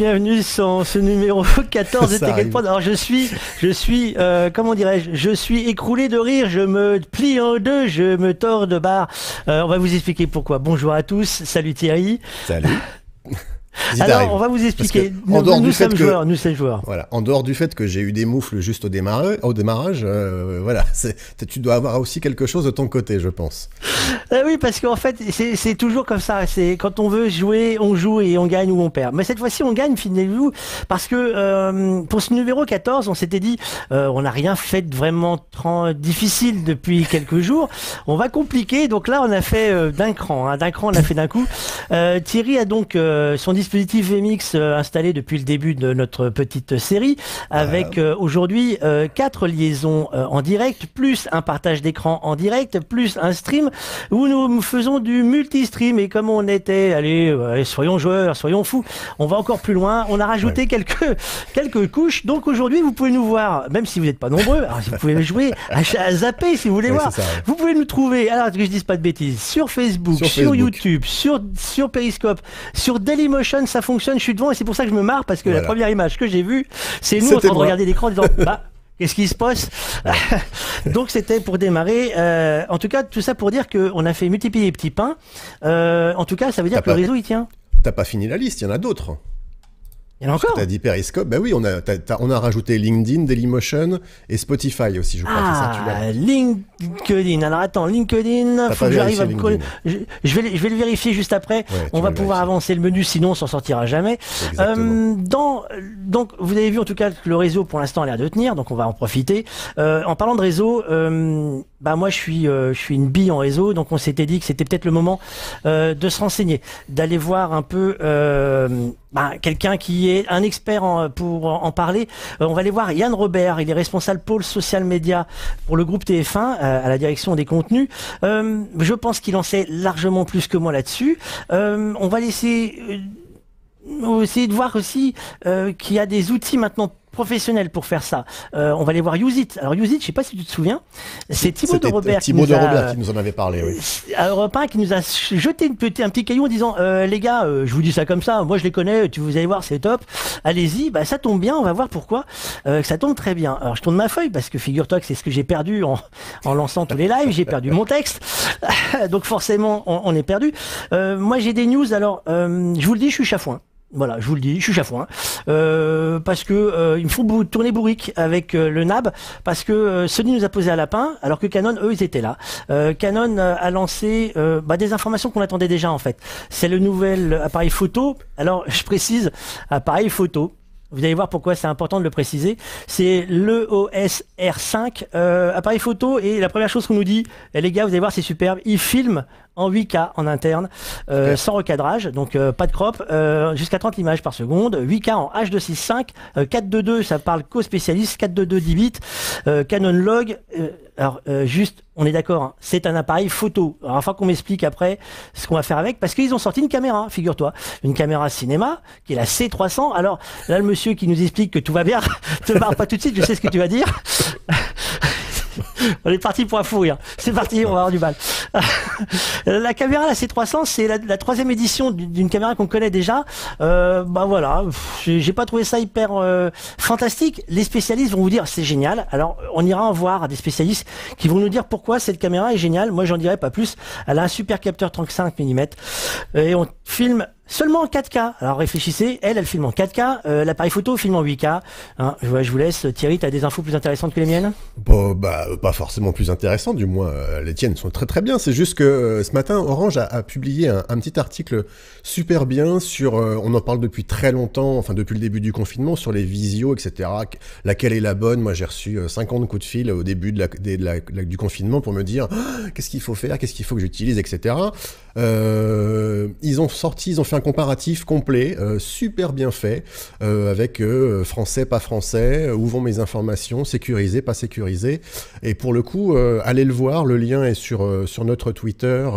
bienvenue sur ce numéro 14 de Tech Prod. Alors je suis, comment dirais-je, je suis écroulé de rire, je me plie en deux, je me tords de barre. On va vous expliquer pourquoi. Bonjour à tous, salut Thierry. Salut. Alors, on va vous expliquer. Nous sommes joueurs. Voilà. En dehors du fait que j'ai eu des moufles juste au démarrage, voilà, tu dois avoir aussi quelque chose de ton côté, je pense. Oui, parce qu'en fait, c'est toujours comme ça. C'est quand on veut jouer, on joue et on gagne ou on perd. Mais cette fois-ci, on gagne, finalement, parce que pour ce numéro 14, on s'était dit, on n'a rien fait de vraiment difficile depuis quelques jours. On va compliquer. Donc là, on a fait d'un cran, on a fait d'un coup. Thierry a donc son dispositif VMix installé depuis le début de notre petite série, avec aujourd'hui 4 liaisons en direct, plus un partage d'écran en direct, plus un stream où nous faisons du multi-stream. Et comme on était, allez, soyons joueurs, soyons fous, on va encore plus loin. On a rajouté quelques couches. Donc aujourd'hui, vous pouvez nous voir, même si vous n'êtes pas nombreux. Alors, vous pouvez jouer à zapper si vous voulez voir. Ça, vous pouvez nous trouver, alors que je dise pas de bêtises, sur Facebook, sur YouTube, sur Periscope, sur Dailymotion. Ça fonctionne, je suis devant et c'est pour ça que je me marre, parce que la première image que j'ai vue, c'est nous en train de regarder l'écran en disant qu'est-ce qui se passe? Donc c'était pour démarrer. En tout cas, tout ça pour dire qu'on a fait multiplier les petits pains. En tout cas, ça veut dire que le réseau il tient. T'as pas fini la liste, il y en a d'autres. Il y en a encore. T'as dit Periscope, bah oui, on a rajouté LinkedIn, Dailymotion et Spotify aussi, je crois. LinkedIn. Alors attends, LinkedIn, faut que j'arrive à me coller. Je vais le vérifier juste après. Ouais, on va pouvoir avancer le menu, sinon on s'en sortira jamais. Donc vous avez vu en tout cas que le réseau pour l'instant a l'air de tenir, donc on va en profiter. En parlant de réseau, moi je suis une bille en réseau, donc on s'était dit que c'était peut-être le moment de se renseigner, d'aller voir un peu quelqu'un qui est un expert pour en parler. On va aller voir Yann Robert, il est responsable pôle social média pour le groupe TF1 à la direction des contenus. Je pense qu'il en sait largement plus que moi là-dessus. On va essayer de voir aussi qu'il y a des outils maintenant professionnel pour faire ça. On va aller voir YousIt. Alors YousIt, je sais pas si tu te souviens, c'est Thibaut de Robert qui nous en avait parlé. Oui. Alors qui nous a jeté un petit caillou en disant les gars, je vous dis ça comme ça, moi je les connais, vous allez voir, c'est top. Allez-y, ça tombe bien, on va voir pourquoi. Ça tombe très bien. Alors je tourne ma feuille parce que figure-toi que c'est ce que j'ai perdu en lançant tous les lives, j'ai perdu mon texte. Donc forcément, on est perdu. Moi j'ai des news. Alors je vous le dis, je suis chafouin. Voilà, je vous le dis, je suis chafouin, parce que il me faut tourner bourrique avec le NAB, parce que Sony nous a posé à lapin, alors que Canon, eux, ils étaient là. Canon a lancé des informations qu'on attendait déjà en fait. C'est le nouvel appareil photo. Alors, je précise, appareil photo. Vous allez voir pourquoi c'est important de le préciser. C'est l'EOS R5, appareil photo, et la première chose qu'on nous dit, les gars, vous allez voir, c'est superbe, il filme en 8K en interne, sans recadrage, donc pas de crop, jusqu'à 30 images par seconde, 8K en H265, 422, ça parle qu'aux spécialistes, 422 10 bits, Canon Log, juste, on est d'accord, hein, c'est un appareil photo. Alors, enfin qu'on m'explique après ce qu'on va faire avec, parce qu'ils ont sorti une caméra, figure-toi, une caméra cinéma, qui est la C300. Alors, là, le monsieur qui nous explique que tout va bien, te barre pas tout de suite, je sais ce que tu vas dire. On est parti pour un fou rire. C'est parti, on va avoir du mal. La caméra, la C300, c'est la troisième édition d'une caméra qu'on connaît déjà. Voilà, j'ai pas trouvé ça hyper fantastique. Les spécialistes vont vous dire c'est génial. Alors, on ira en voir des spécialistes qui vont nous dire pourquoi cette caméra est géniale. Moi, j'en dirais pas plus. Elle a un super capteur 35 mm et on filme seulement en 4K. Alors réfléchissez, elle filme en 4K, l'appareil photo filme en 8K. Hein, je vous laisse. Thierry, tu as des infos plus intéressantes que les miennes? Pas forcément plus intéressantes, du moins les tiennes sont très très bien. C'est juste que ce matin, Orange a publié un petit article super bien sur, on en parle depuis très longtemps, enfin depuis le début du confinement, sur les visios, etc. Laquelle est la bonne? Moi j'ai reçu 50 coups de fil au début du confinement pour me dire qu'est-ce qu'il faut faire, qu'est-ce qu'il faut que j'utilise, etc. Ils ont fait un comparatif complet, super bien fait, avec français, pas français, où vont mes informations, sécurisées, pas sécurisées. Et pour le coup, allez le voir, le lien est sur notre Twitter,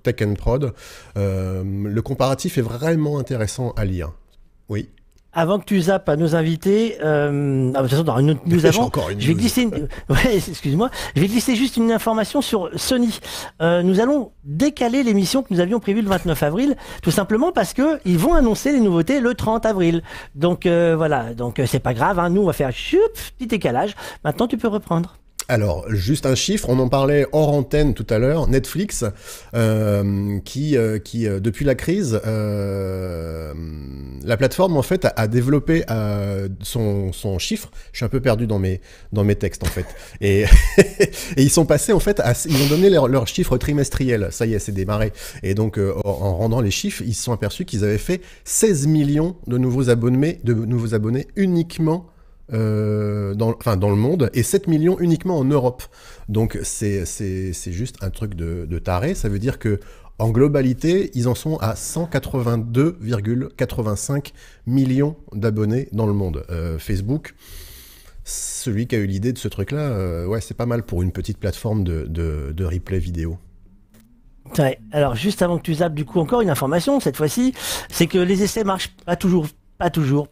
Tech Prod. Le comparatif est vraiment intéressant à lire. Oui. avant que tu zappes à nos invités, de toute façon, dans une autre news J'ai avant, encore une je vais news. glisser, ouais, excuse-moi, je vais glisser juste une information sur Sony. Nous allons décaler l'émission que nous avions prévue le 29 avril, tout simplement parce que ils vont annoncer les nouveautés le 30 avril. Donc voilà, donc c'est pas grave, hein, nous on va faire choup, petit décalage. Maintenant tu peux reprendre. Alors, juste un chiffre, on en parlait hors antenne tout à l'heure, Netflix, qui depuis la crise, la plateforme en fait a développé son chiffre. Je suis un peu perdu dans mes textes en fait. Et, et ils sont passés en fait, ils ont donné leur chiffre trimestriel. Ça y est, c'est démarré. Et donc, en rendant les chiffres, ils se sont aperçus qu'ils avaient fait 16 millions de nouveaux abonnés uniquement dans le monde et 7 millions uniquement en Europe. Donc c'est juste un truc de taré. Ça veut dire que en globalité, ils en sont à 182,85 millions d'abonnés dans le monde. Facebook, celui qui a eu l'idée de ce truc-là, ouais, c'est pas mal pour une petite plateforme de replay vidéo. Ouais. Alors juste avant que tu zappes, du coup encore une information cette fois-ci, c'est que les essais marchent pas toujours. Pas toujours.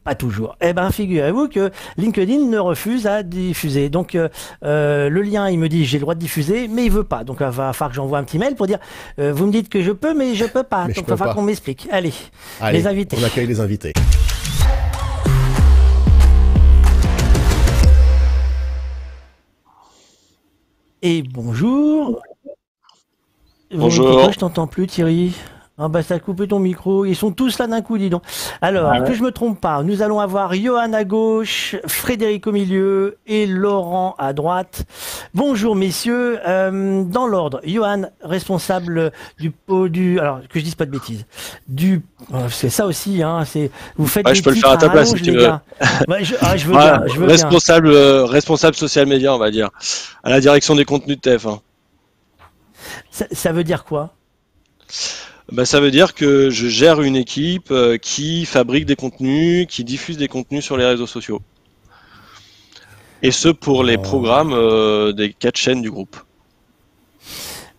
Eh ben, figurez-vous que LinkedIn ne refuse à diffuser. Donc, le lien, il me dit j'ai le droit de diffuser, mais il veut pas. Donc, il va falloir que j'envoie un petit mail pour dire vous me dites que je peux, mais je peux pas. Donc, il va falloir qu'on m'explique. Allez, les invités. On accueille les invités. Et bonjour. Bonjour. Pourquoi je t'entends plus, Thierry? Ah bah ça a coupé ton micro, ils sont tous là d'un coup, dis donc. Alors, que je me trompe pas, nous allons avoir Johan à gauche, Frédéric au milieu et Laurent à droite. Bonjour messieurs, dans l'ordre, Johan, responsable alors que je dise pas de bêtises, c'est ça aussi, hein, vous faites des je peux le titres faire à ta place rallonge, si tu les veux. gars. Ouais, je veux bien, je veux bien. Responsable social média, on va dire, à la direction des contenus de TF1. Ça veut dire quoi? Ça veut dire que je gère une équipe qui fabrique des contenus, qui diffuse des contenus sur les réseaux sociaux. Et ce pour les programmes des 4 chaînes du groupe.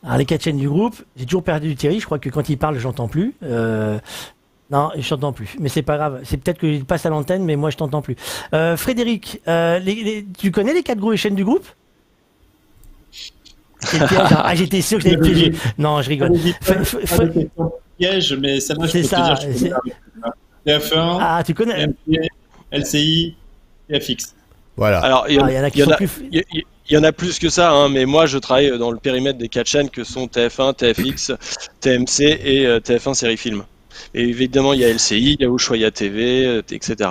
Alors les 4 chaînes du groupe, j'ai toujours perdu Thierry, je crois que quand il parle, j'entends plus. Non, je t'entends plus, mais c'est pas grave. C'est peut-être qu'il passe à l'antenne, mais moi je t'entends plus. Frédéric, tu connais les 4 grosses chaînes du groupe? C'est le piège. Ah, j'étais sûr que j'allais piéger. Non, je rigole. Piège, mais celle-là, je C'est peux ça. te dire, TF1, Ah, tu connais. TMC, LCI, TFX. Voilà. Alors, il y en a plus que ça, hein, mais moi je travaille dans le périmètre des 4 chaînes que sont TF1, TFX, TMC et TF1 Série Film. Et évidemment, il y a LCI, il y a Ushuaïa TV, etc.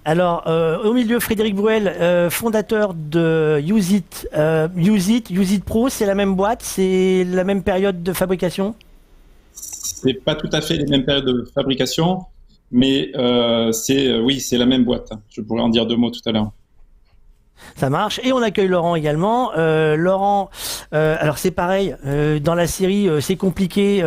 Alors, au milieu, Frédéric Bruel, fondateur de Use It. Use It Pro, c'est la même boîte, c'est la même période de fabrication? C'est pas tout à fait les mêmes périodes de fabrication, mais oui, c'est la même boîte. Je pourrais en dire 2 mots tout à l'heure. Ça marche. Et on accueille Laurent également. Laurent, alors c'est pareil, dans la série, c'est compliqué.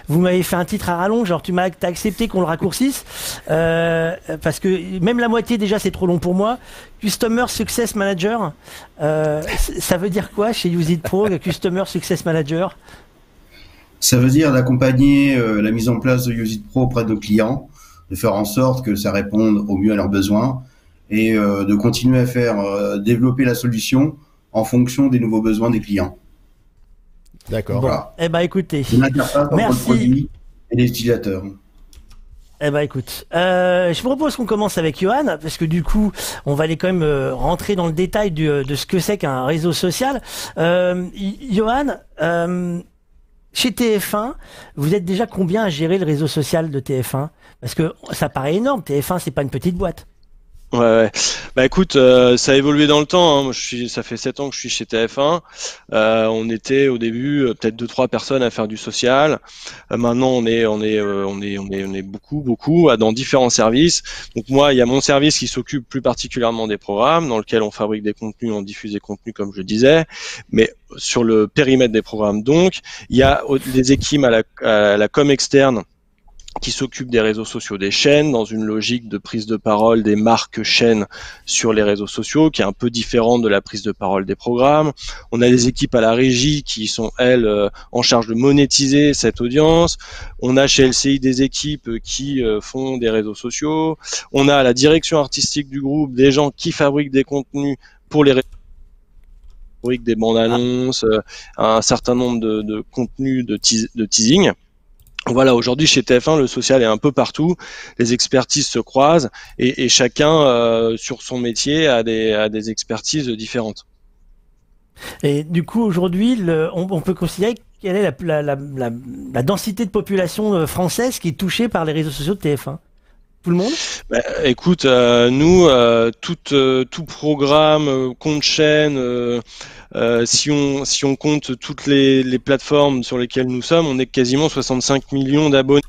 Vous m'avez fait un titre à rallonge, genre t'as accepté qu'on le raccourcisse, parce que même la moitié déjà c'est trop long pour moi. Customer Success Manager, ça veut dire quoi chez Use It Pro, Customer Success Manager? Ça veut dire d'accompagner la mise en place de Use It Pro auprès de nos clients, de faire en sorte que ça réponde au mieux à leurs besoins, et de continuer à faire développer la solution en fonction des nouveaux besoins des clients. D'accord. Bon. Voilà. Eh ben écoutez, Une interface entre le produit et les utilisateurs. Eh ben écoute, je vous propose qu'on commence avec Johan, parce que du coup, on va aller quand même rentrer dans le détail de ce que c'est qu'un réseau social. Johan, chez TF1, vous êtes déjà combien à gérer le réseau social de TF1? Parce que ça paraît énorme, TF1 c'est pas une petite boîte. Ouais. Bah écoute, ça a évolué dans le temps, hein. Moi, ça fait 7 ans que je suis chez TF1. On était au début peut-être 2-3 personnes à faire du social. Maintenant, on est beaucoup dans différents services. Donc moi, il y a mon service qui s'occupe plus particulièrement des programmes, dans lequel on fabrique des contenus, on diffuse des contenus, comme je le disais. Mais sur le périmètre des programmes, donc, il y a des équipes à la com externe qui s'occupe des réseaux sociaux des chaînes, dans une logique de prise de parole des marques chaînes sur les réseaux sociaux, qui est un peu différente de la prise de parole des programmes. On a des équipes à la régie qui sont, elles, en charge de monétiser cette audience. On a chez LCI des équipes qui font des réseaux sociaux. On a à la direction artistique du groupe des gens qui fabriquent des contenus pour les réseaux, des bandes annonces, un certain nombre de contenus de teasing. Voilà, aujourd'hui chez TF1, le social est un peu partout, les expertises se croisent et chacun sur son métier a des expertises différentes. Et du coup, aujourd'hui, on peut considérer quelle est la densité de population française qui est touchée par les réseaux sociaux de TF1? Tout le monde? Bah, écoute, nous, tout programme, compte chaîne, si on compte toutes les plateformes sur lesquelles nous sommes, on est quasiment 65 millions d'abonnés.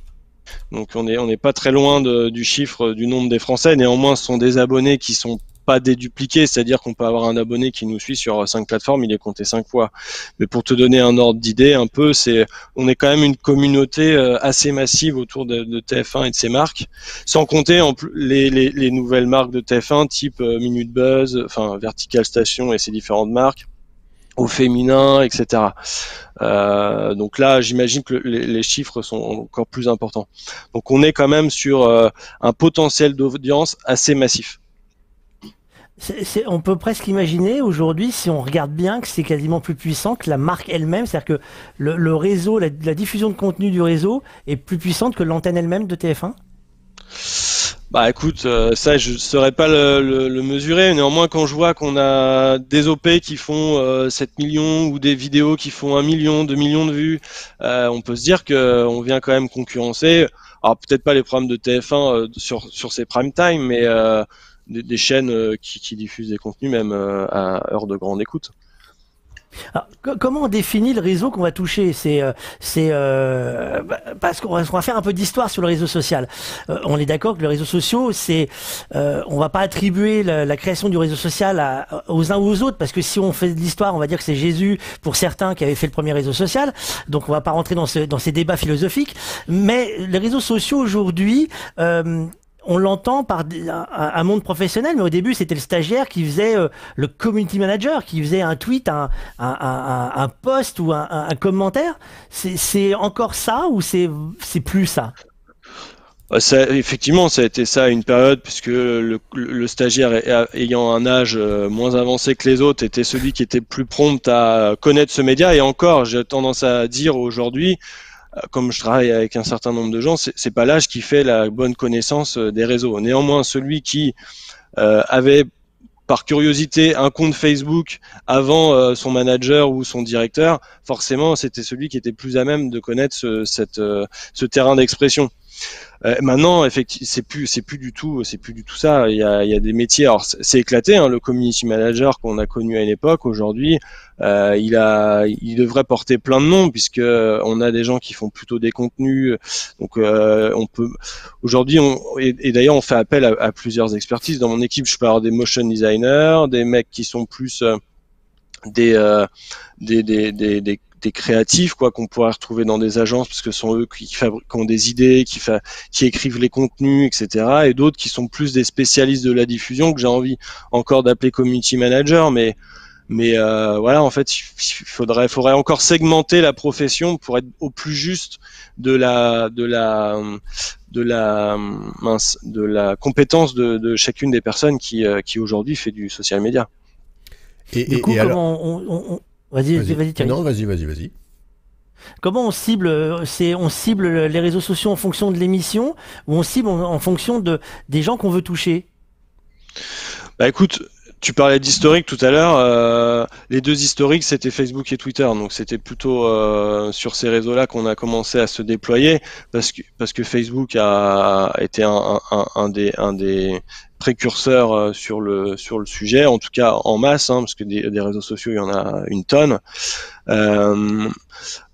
Donc on n'est pas très loin du chiffre du nombre des Français. Néanmoins, ce sont des abonnés qui sont pas dédupliqués, c'est-à-dire qu'on peut avoir un abonné qui nous suit sur 5 plateformes, il est compté 5 fois. Mais pour te donner un ordre d'idée, un peu, on est quand même une communauté assez massive autour de TF1 et de ses marques, sans compter les nouvelles marques de TF1, type Minute Buzz, enfin Vertical Station et ses différentes marques, au féminin, etc. Donc là, j'imagine que les chiffres sont encore plus importants. Donc on est quand même sur un potentiel d'audience assez massif. On peut presque imaginer aujourd'hui, si on regarde bien, que c'est quasiment plus puissant que la marque elle-même. C'est-à-dire que le réseau, la diffusion de contenu du réseau est plus puissante que l'antenne elle-même de TF1? Bah écoute, ça je saurais pas le mesurer. Néanmoins, quand je vois qu'on a des OP qui font 7 millions ou des vidéos qui font 1 million, 2 millions de vues, on peut se dire qu'on vient quand même concurrencer. Alors peut-être pas les programmes de TF1 sur ses prime time, mais des chaînes qui diffusent des contenus même à heure de grande écoute. Alors, comment on définit le réseau qu'on va toucher? Parce qu'on va faire un peu d'histoire sur le réseau social. On est d'accord que le réseau social, on va pas attribuer la création du réseau social aux uns ou aux autres, parce que si on fait de l'histoire, on va dire que c'est Jésus pour certains qui avait fait le premier réseau social. Donc on va pas rentrer dans ces débats philosophiques. Mais les réseaux sociaux aujourd'hui, on l'entend par un monde professionnel, mais au début c'était le stagiaire qui faisait le community manager, qui faisait un tweet, un post ou un commentaire. C'est encore ça ou c'est plus ça? Effectivement, ça a été ça à une période, puisque le stagiaire ayant un âge moins avancé que les autres était celui qui était plus prompt à connaître ce média. Et encore, j'ai tendance à dire aujourd'hui, comme je travaille avec un certain nombre de gens, c'est pas l'âge qui fait la bonne connaissance des réseaux. Néanmoins, celui qui avait par curiosité un compte Facebook avant son manager ou son directeur, forcément, c'était celui qui était plus à même de connaître ce terrain d'expression. Maintenant, effectivement, c'est plus du tout ça. Il y a des métiers. Alors, c'est éclaté, hein, le community manager qu'on a connu à une époque. Aujourd'hui, il devrait porter plein de noms, puisque on a des gens qui font plutôt des contenus. Donc, on peut aujourd'hui, et d'ailleurs, on fait appel à plusieurs expertises. Dans mon équipe, je peux avoir des motion designers, des mecs qui sont plus des créatifs, quoi, qu'on pourrait retrouver dans des agences, parce que ce sont eux qui ont des idées, qui écrivent les contenus, etc. Et d'autres qui sont plus des spécialistes de la diffusion, que j'ai envie encore d'appeler community manager, mais voilà, en fait, il faudrait encore segmenter la profession pour être au plus juste de la compétence de chacune des personnes qui aujourd'hui fait du social media. Du coup, comment Vas-y, Thierry. Non, vas-y. Comment on cible on cible les réseaux sociaux en fonction de l'émission, ou on cible en fonction des gens qu'on veut toucher? Bah écoute, tu parlais d'historique tout à l'heure. Les deux historiques, c'était Facebook et Twitter. Donc c'était plutôt sur ces réseaux-là qu'on a commencé à se déployer, parce que Facebook a été un des précurseurs sur le sujet, en tout cas en masse, hein, parce que des réseaux sociaux, il y en a une tonne.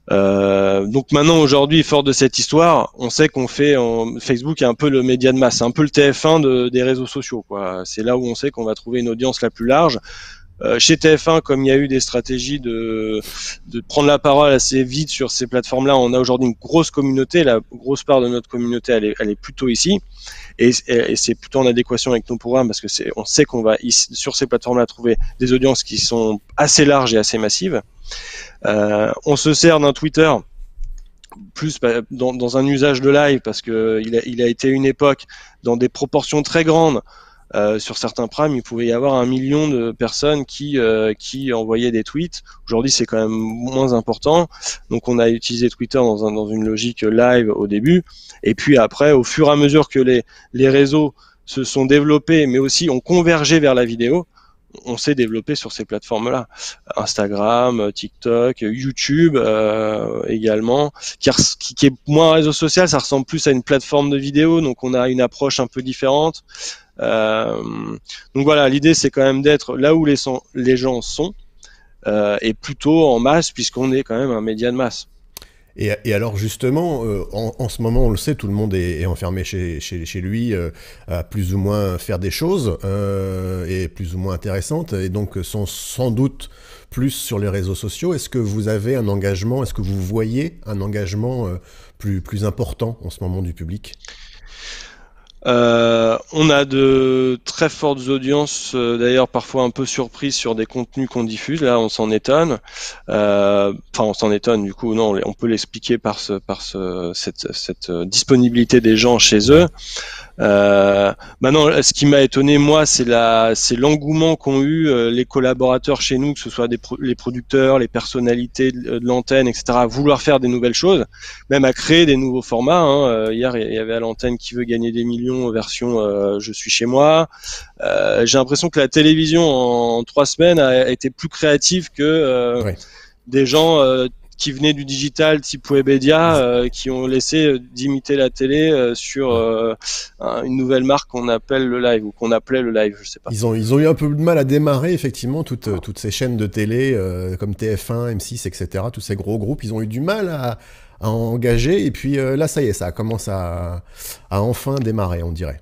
Donc maintenant, aujourd'hui, fort de cette histoire, on sait Facebook est un peu le média de masse, c'est un peu le TF1 des réseaux sociaux, quoi. C'est là où on sait qu'on va trouver une audience la plus large. chez TF1, comme il y a eu des stratégies de prendre la parole assez vite sur ces plateformes-là, on a aujourd'hui une grosse communauté. La grosse part de notre communauté, elle est plutôt ici. Et c'est plutôt en adéquation avec nos programmes parce que on sait qu'on va sur ces plateformes-là trouver des audiences qui sont assez larges et assez massives. On se sert d'un Twitter plus dans un usage de live parce que il a été une époque dans des proportions très grandes. Sur certains primes, il pouvait y avoir 1 million de personnes qui envoyaient des tweets. Aujourd'hui, c'est quand même moins important. Donc, on a utilisé Twitter dans une logique live au début. Et puis après, au fur et à mesure que les réseaux se sont développés, mais aussi ont convergé vers la vidéo, on s'est développé sur ces plateformes-là. Instagram, TikTok, YouTube également, qui est moins un réseau social, ça ressemble plus à une plateforme de vidéo, donc on a une approche un peu différente. Donc voilà, l'idée c'est quand même d'être là où les gens sont, et plutôt en masse, puisqu'on est quand même un média de masse. Et alors justement, en ce moment, on le sait, tout le monde est enfermé chez lui, à plus ou moins faire des choses, et plus ou moins intéressantes, et donc sont sans doute plus sur les réseaux sociaux. Est-ce que vous avez un engagement, est-ce que vous voyez un engagement plus important en ce moment du public ? On a de très fortes audiences, d'ailleurs parfois un peu surprises sur des contenus qu'on diffuse. Là, on s'en étonne. Enfin, on s'en étonne. Du coup, non, on peut l'expliquer par cette disponibilité des gens chez eux. Maintenant, ce qui m'a étonné moi, c'est l'engouement qu'ont eu les collaborateurs chez nous, que ce soit les producteurs, les personnalités de l'antenne, etc., à vouloir faire des nouvelles choses, même à créer des nouveaux formats. Hier, il y avait à l'antenne Qui veut gagner des millions version Je suis chez moi. J'ai l'impression que la télévision en 3 semaines a été plus créative que des gens qui venaient du digital type Webedia, qui ont laissé d'imiter la télé sur une nouvelle marque qu'on appelle le live, ou qu'on appelait le live, je sais pas. Ils ont eu un peu de mal à démarrer, effectivement, toutes ces chaînes de télé, comme TF1, M6, etc., tous ces gros groupes, ils ont eu du mal à engager, et puis là, ça y est, ça commence à enfin démarrer, on dirait.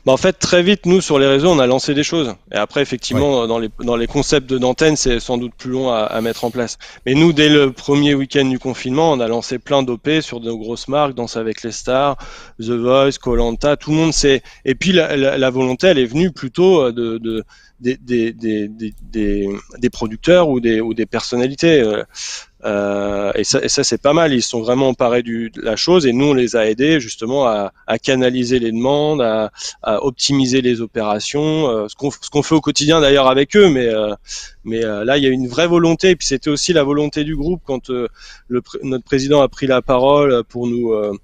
En fait, très vite, nous, sur les réseaux, on a lancé des choses. Et après, effectivement, dans les concepts d'antenne, c'est sans doute plus long à mettre en place. Mais nous, dès le premier week-end du confinement, on a lancé plein d'OP sur de grosses marques, Danse avec les stars, The Voice, Koh-Lanta, tout le monde sait. Et puis, la volonté, elle est venue plutôt des producteurs ou des personnalités. Et ça c'est pas mal, ils sont vraiment emparés de la chose, et nous on les a aidés justement à canaliser les demandes, à optimiser les opérations, ce qu'on fait au quotidien d'ailleurs avec eux, mais là il y a une vraie volonté, et puis c'était aussi la volonté du groupe quand notre président a pris la parole pour nous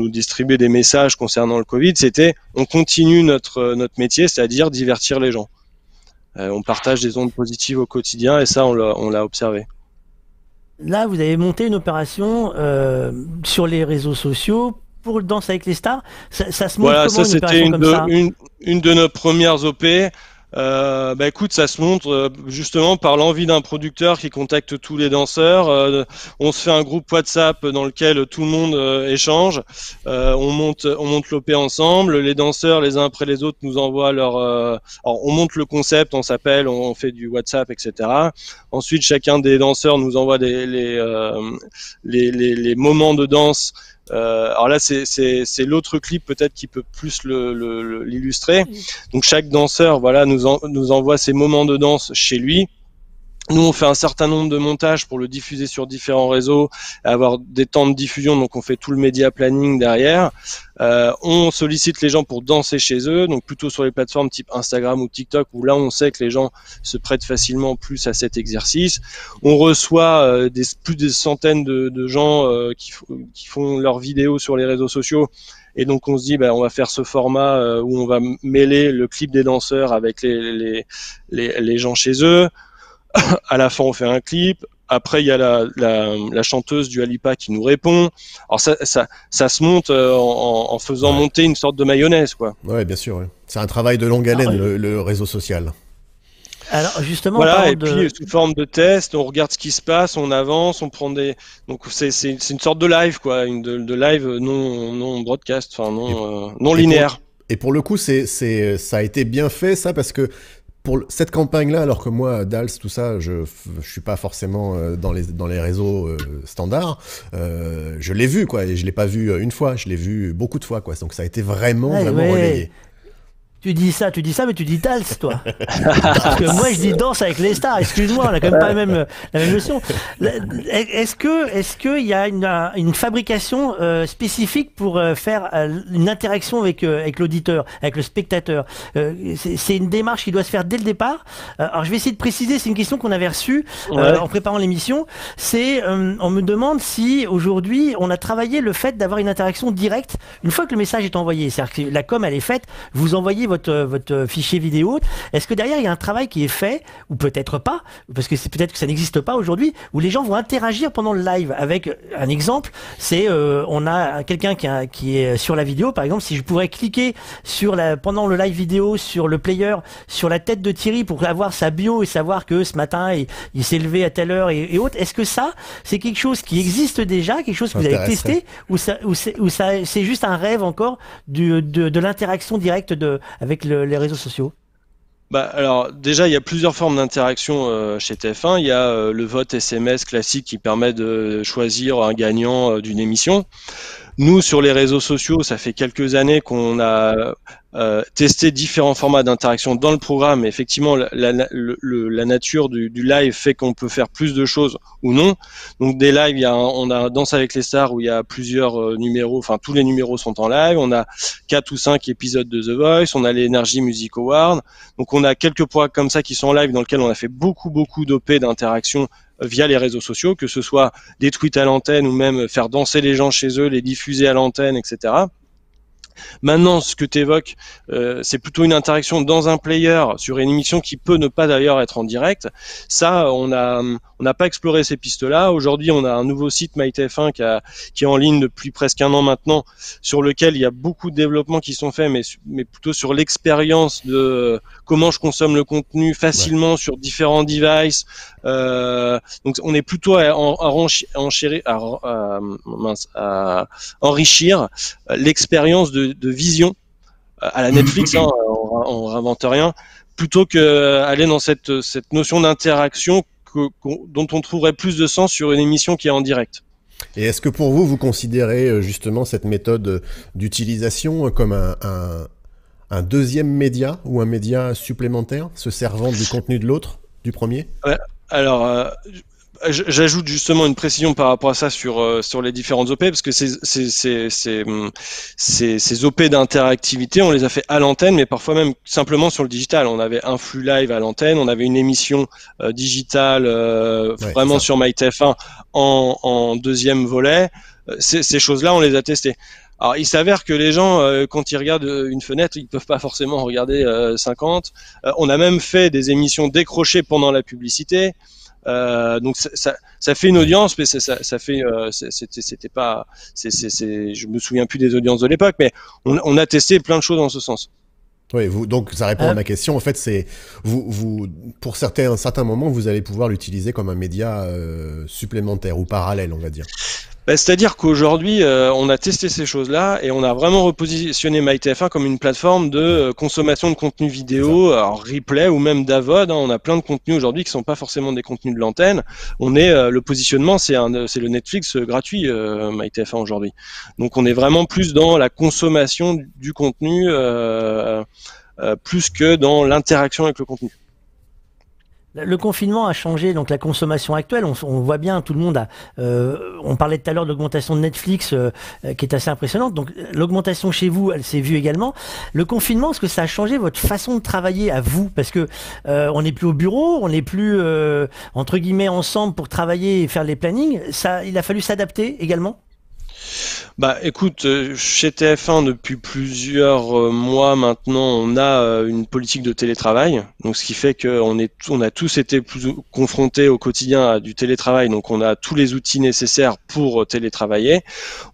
distribuer des messages concernant le Covid. C'était on continue notre métier, c'est-à-dire divertir les gens. On partage des ondes positives au quotidien, et ça, on l'a observé. Là, vous avez monté une opération sur les réseaux sociaux pour Danse avec les stars. Ça se monte comment, ça, c'était une de nos premières OP. Écoute, ça se montre justement par l'envie d'un producteur qui contacte tous les danseurs. On se fait un groupe WhatsApp dans lequel tout le monde échange. On monte l'OP ensemble. Les danseurs, les uns après les autres, nous envoient alors on monte le concept, on s'appelle, on fait du WhatsApp, etc. Ensuite, chacun des danseurs nous envoie les moments de danse. Alors là, c'est l'autre clip peut-être qui peut plus l'illustrer. Donc chaque danseur, voilà, nous envoie ses moments de danse chez lui. Nous, on fait un certain nombre de montages pour le diffuser sur différents réseaux, avoir des temps de diffusion, donc on fait tout le média planning derrière. On sollicite les gens pour danser chez eux, donc plutôt sur les plateformes type Instagram ou TikTok, où là on sait que les gens se prêtent facilement plus à cet exercice. On reçoit plus de centaines de gens qui font leurs vidéos sur les réseaux sociaux. Et donc on se dit, on va faire ce format où on va mêler le clip des danseurs avec les gens chez eux. À la fin, on fait un clip. Après, il y a la chanteuse du Alipa qui nous répond. Alors ça se monte en faisant monter une sorte de mayonnaise, quoi. Ouais, bien sûr. Ouais. C'est un travail de longue haleine, le réseau social. Alors justement, voilà, puis sous forme de test, on regarde ce qui se passe, on avance, on prend donc c'est une sorte de live, quoi, de live non broadcast, enfin non linéaire. Et pour le coup, ça a été bien fait, ça, parce que pour cette campagne-là, alors que moi, Dals, tout ça, je suis pas forcément dans les réseaux standards, je l'ai vu, quoi, et je l'ai pas vu une fois, je l'ai vu beaucoup de fois, quoi. Donc ça a été vraiment relayé. Tu dis ça, mais tu dis Dals, toi. Parce que moi, je dis danse avec les stars. Excuse-moi, on a quand même pas la même notion. Est-ce qu'il y a une fabrication spécifique pour faire une interaction avec l'auditeur, avec le spectateur? C'est une démarche qui doit se faire dès le départ. Alors, je vais essayer de préciser. C'est une question qu'on avait reçue en préparant l'émission. On me demande si aujourd'hui, on a travaillé le fait d'avoir une interaction directe une fois que le message est envoyé. C'est-à-dire que la com, elle est faite. Vous envoyez votre fichier vidéo. Est-ce que derrière il y a un travail qui est fait, ou peut-être pas, parce que c'est peut-être que ça n'existe pas aujourd'hui, où les gens vont interagir pendant le live? Avec un exemple, c'est on a quelqu'un qui est sur la vidéo, par exemple, si je pourrais cliquer pendant le live vidéo sur le player, sur la tête de Thierry pour avoir sa bio et savoir que ce matin il s'est levé à telle heure et autres. Est-ce que ça c'est quelque chose qui existe déjà, quelque chose que vous avez testé, ou c'est juste un rêve encore de l'interaction directe avec les réseaux sociaux? Bah, alors déjà, il y a plusieurs formes d'interaction chez TF1. Il y a le vote SMS classique qui permet de choisir un gagnant d'une émission. Nous, sur les réseaux sociaux, ça fait quelques années qu'on a testé différents formats d'interaction dans le programme. Et effectivement, la nature du live fait qu'on peut faire plus de choses ou non. Donc des lives, on a Danse avec les stars où il y a plusieurs numéros, enfin tous les numéros sont en live. On a 4 ou 5 épisodes de The Voice, on a l'Energy Music Award. Donc on a quelques programmes comme ça qui sont en live dans lesquels on a fait beaucoup d'OP d'interaction via les réseaux sociaux, que ce soit des tweets à l'antenne ou même faire danser les gens chez eux, les diffuser à l'antenne, etc. Maintenant, ce que tu évoques, c'est plutôt une interaction dans un player sur une émission qui peut ne pas d'ailleurs être en direct. Ça, on n'a pas exploré ces pistes-là. Aujourd'hui, on a un nouveau site MyTF1 qui est en ligne depuis presque un an maintenant, sur lequel il y a beaucoup de développements qui sont faits, mais plutôt sur l'expérience de comment je consomme le contenu facilement sur différents devices. Donc, on est plutôt à enrichir l'expérience de vision à la Netflix, hein, on réinvente rien, plutôt que aller dans cette notion d'interaction dont on trouverait plus de sens sur une émission qui est en direct. Et est-ce que pour vous, vous considérez justement cette méthode d'utilisation comme un deuxième média ou un média supplémentaire, se servant du contenu de l'autre, du premier? Alors, j'ajoute justement une précision par rapport à ça sur les différentes OP, parce que ces OP d'interactivité, on les a fait à l'antenne, mais parfois même simplement sur le digital. On avait un flux live à l'antenne, on avait une émission digitale vraiment sur MyTF1 en deuxième volet. Ces choses-là, on les a testées. Alors, il s'avère que les gens, quand ils regardent une fenêtre, ils peuvent pas forcément regarder 50. On a même fait des émissions décrochées pendant la publicité. Donc ça fait une audience, mais ça fait c'était pas, je me souviens plus des audiences de l'époque, mais on a testé plein de choses dans ce sens. Oui, donc ça répond à ma question. En fait, c'est vous pour certains moments, vous allez pouvoir l'utiliser comme un média supplémentaire ou parallèle, on va dire. C'est-à-dire qu'aujourd'hui, on a testé ces choses-là et on a vraiment repositionné MyTF1 comme une plateforme de consommation de contenu vidéo, alors replay ou même d'AVOD. Hein, on a plein de contenus aujourd'hui qui sont pas forcément des contenus de l'antenne. Le positionnement, c'est le Netflix gratuit MyTF1 aujourd'hui. Donc on est vraiment plus dans la consommation du contenu plus que dans l'interaction avec le contenu. Le confinement a changé donc la consommation actuelle. On voit bien, tout le monde on parlait tout à l'heure de l'augmentation de Netflix qui est assez impressionnante. Donc l'augmentation chez vous, elle s'est vue également. Le confinement, est-ce que ça a changé votre façon de travailler à vous? Parce que on n'est plus au bureau, on n'est plus entre guillemets ensemble pour travailler et faire les plannings. Il a fallu s'adapter également. Bah écoute, chez TF1 depuis plusieurs mois maintenant, on a une politique de télétravail, donc ce qui fait qu'on a tous été confrontés au quotidien à du télétravail, donc on a tous les outils nécessaires pour télétravailler.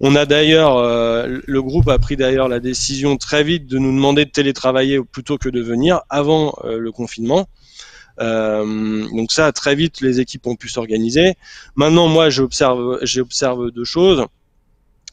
On a d'ailleurs, le groupe a pris d'ailleurs la décision très vite de nous demander de télétravailler plutôt que de venir avant le confinement. Donc ça, très vite, les équipes ont pu s'organiser. Maintenant, moi, j'observe deux choses.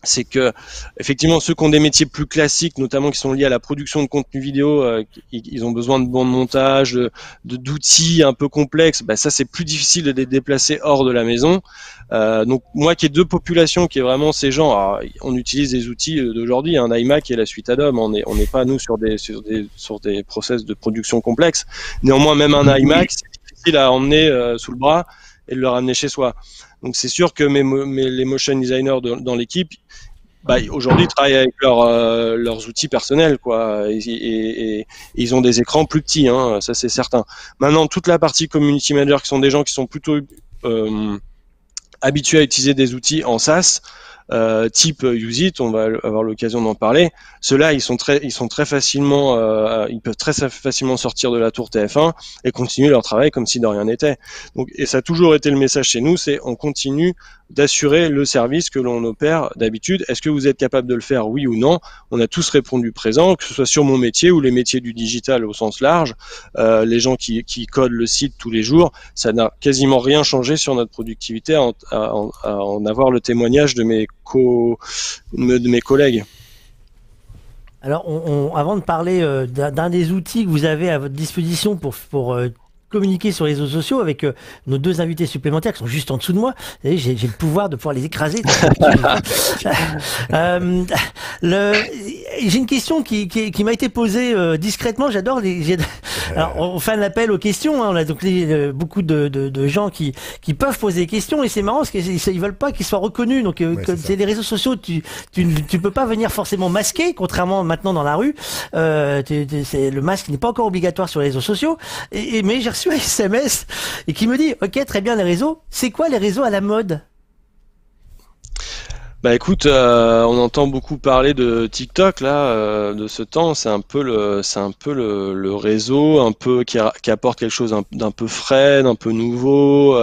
c'est que effectivement ceux qui ont des métiers plus classiques, notamment qui sont liés à la production de contenu vidéo, ils ont besoin de bancs de montage, d'outils un peu complexes. Ça c'est plus difficile de les déplacer hors de la maison. Donc moi qui ai deux populations, qui est vraiment ces gens, alors, on utilise des outils d'aujourd'hui, un iMac et la suite Adobe. On n'est pas nous sur des process de production complexes. Néanmoins même un iMac, c'est difficile à emmener sous le bras et de le ramener chez soi. Donc c'est sûr que les motion designers dans l'équipe, aujourd'hui ils travaillent avec leurs outils personnels, quoi, et ils ont des écrans plus petits, hein, ça c'est certain. Maintenant toute la partie community manager, qui sont des gens qui sont plutôt habitués à utiliser des outils en SaaS, type Useit, on va avoir l'occasion d'en parler. Ceux-là, ils peuvent très facilement sortir de la tour TF1 et continuer leur travail comme si de rien n'était. Donc, et ça a toujours été le message chez nous, c'est on continue d'assurer le service que l'on opère d'habitude. Est-ce que vous êtes capable de le faire, oui ou non? On a tous répondu présent, que ce soit sur mon métier ou les métiers du digital au sens large. Les gens qui codent le site tous les jours, ça n'a quasiment rien changé sur notre productivité à en avoir le témoignage de mes collègues. Alors, avant de parler d'un des outils que vous avez à votre disposition pour communiquer sur les réseaux sociaux avec nos deux invités supplémentaires qui sont juste en dessous de moi. Vous savez, j'ai le pouvoir de pouvoir les écraser. J'ai une question qui m'a été posée discrètement. J'adore alors, on fait un appel aux questions. Hein. On a donc beaucoup de gens qui peuvent poser des questions et c'est marrant parce qu'ils veulent pas qu'ils soient reconnus. Donc, comme c'est les réseaux sociaux, tu peux pas venir forcément masquer, contrairement maintenant dans la rue. Le masque n'est pas encore obligatoire sur les réseaux sociaux. Mais j'ai reçu un SMS et qui me dit ok, très bien, les réseaux, c'est quoi les réseaux à la mode? Écoute, on entend beaucoup parler de TikTok là, de ce temps. C'est un peu le réseau un peu qui apporte quelque chose d'un peu frais, d'un peu nouveau,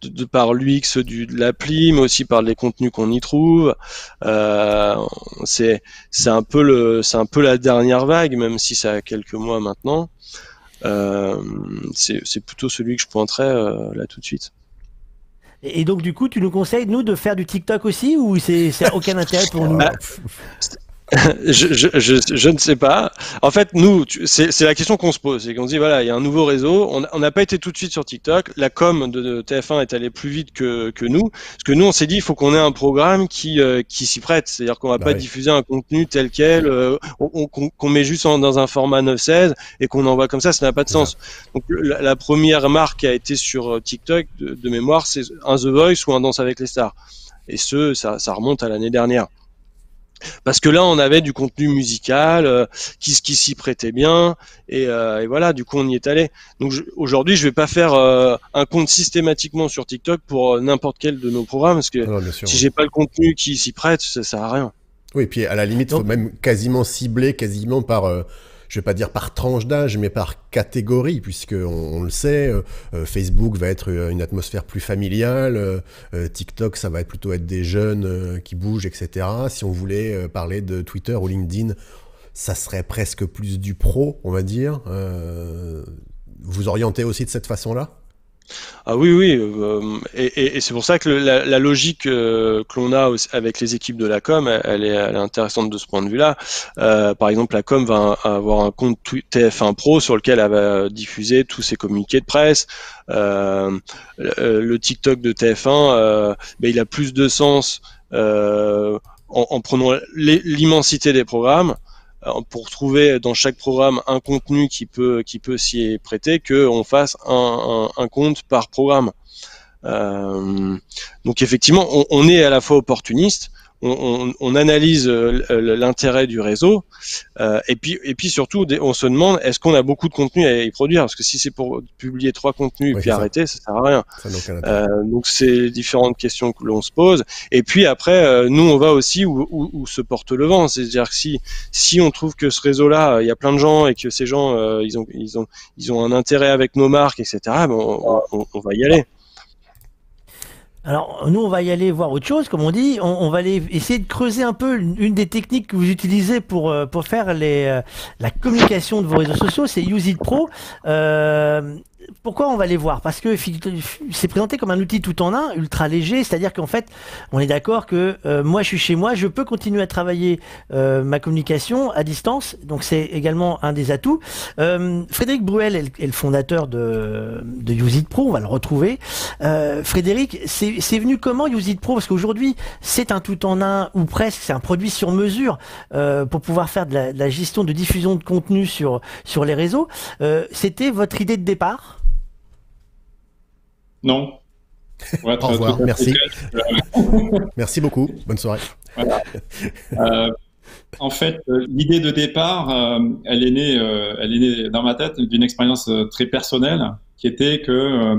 de par l'UX de l'appli, mais aussi par les contenus qu'on y trouve. C'est un peu la dernière vague, même si ça a quelques mois maintenant. C'est plutôt celui que je pointerais là tout de suite. Et donc du coup, tu nous conseilles nous de faire du TikTok aussi ou c'est aucun intérêt pour nous? Je ne sais pas. En fait, nous, c'est la question qu'on se pose, c'est qu'on se dit voilà, il y a un nouveau réseau. On n'a pas été tout de suite sur TikTok. La com de TF1 est allée plus vite que nous, parce que nous, on s'est dit il faut qu'on ait un programme qui s'y prête. C'est-à-dire qu'on va pas diffuser un contenu tel quel, qu'on met juste dans un format 9/16 et qu'on envoie comme ça n'a pas de sens. Donc la première marque qui a été sur TikTok de mémoire, c'est un The Voice ou un Danse avec les stars. Et ça remonte à l'année dernière. Parce que là, on avait du contenu musical qui s'y prêtait bien, et voilà, du coup, on y est allé. Donc aujourd'hui, je vais pas faire un compte systématiquement sur TikTok pour n'importe quel de nos programmes, parce que si j'ai pas le contenu qui s'y prête, ça sert à rien. Oui, puis à la limite, il faut même quasiment cibler par je vais pas dire par tranche d'âge, mais par catégorie, puisque on le sait, Facebook va être une atmosphère plus familiale, TikTok, ça va plutôt être des jeunes qui bougent, etc. Si on voulait parler de Twitter ou LinkedIn, ça serait presque plus du pro, on va dire. Vous orientez aussi de cette façon-là ? Ah oui, et c'est pour ça que la logique que l'on a avec les équipes de la com, elle est intéressante de ce point de vue-là. Par exemple, la com va avoir un compte TF1 Pro sur lequel elle va diffuser tous ses communiqués de presse. Le TikTok de TF1, il a plus de sens en prenant l'immensité des programmes, pour trouver dans chaque programme un contenu qui peut s'y prêter, qu'on fasse un compte par programme. Donc effectivement, on est à la fois opportuniste, on analyse l'intérêt du réseau, et puis surtout, on se demande est-ce qu'on a beaucoup de contenu à y produire, parce que si c'est pour publier 3 contenus et puis arrêter, ça sert à rien. Donc c'est différentes questions que l'on se pose. Et puis après, nous on va aussi où se porte le vent, c'est-à-dire que si on trouve que ce réseau-là, il y a plein de gens et que ces gens ils ont un intérêt avec nos marques, etc., on va y aller. Alors, nous, on va y aller voir autre chose, comme on dit. On va aller essayer de creuser un peu une des techniques que vous utilisez pour faire la communication de vos réseaux sociaux, c'est Useit Pro. pourquoi on va les voir? Parce que c'est présenté comme un outil tout en un, ultra léger, c'est-à-dire qu'en fait, on est d'accord que moi, je suis chez moi, je peux continuer à travailler ma communication à distance, donc c'est également un des atouts. Frédéric Bruel est le fondateur de Use It Pro, on va le retrouver. Frédéric, c'est venu comment Use It Pro? Parce qu'aujourd'hui, c'est un tout en un, ou presque, c'est un produit sur mesure pour pouvoir faire de la gestion de diffusion de contenu sur les réseaux. C'était votre idée de départ? Non. Au revoir, merci. Merci beaucoup, bonne soirée. Voilà. En fait, l'idée de départ, elle est née dans ma tête d'une expérience très personnelle, qui était que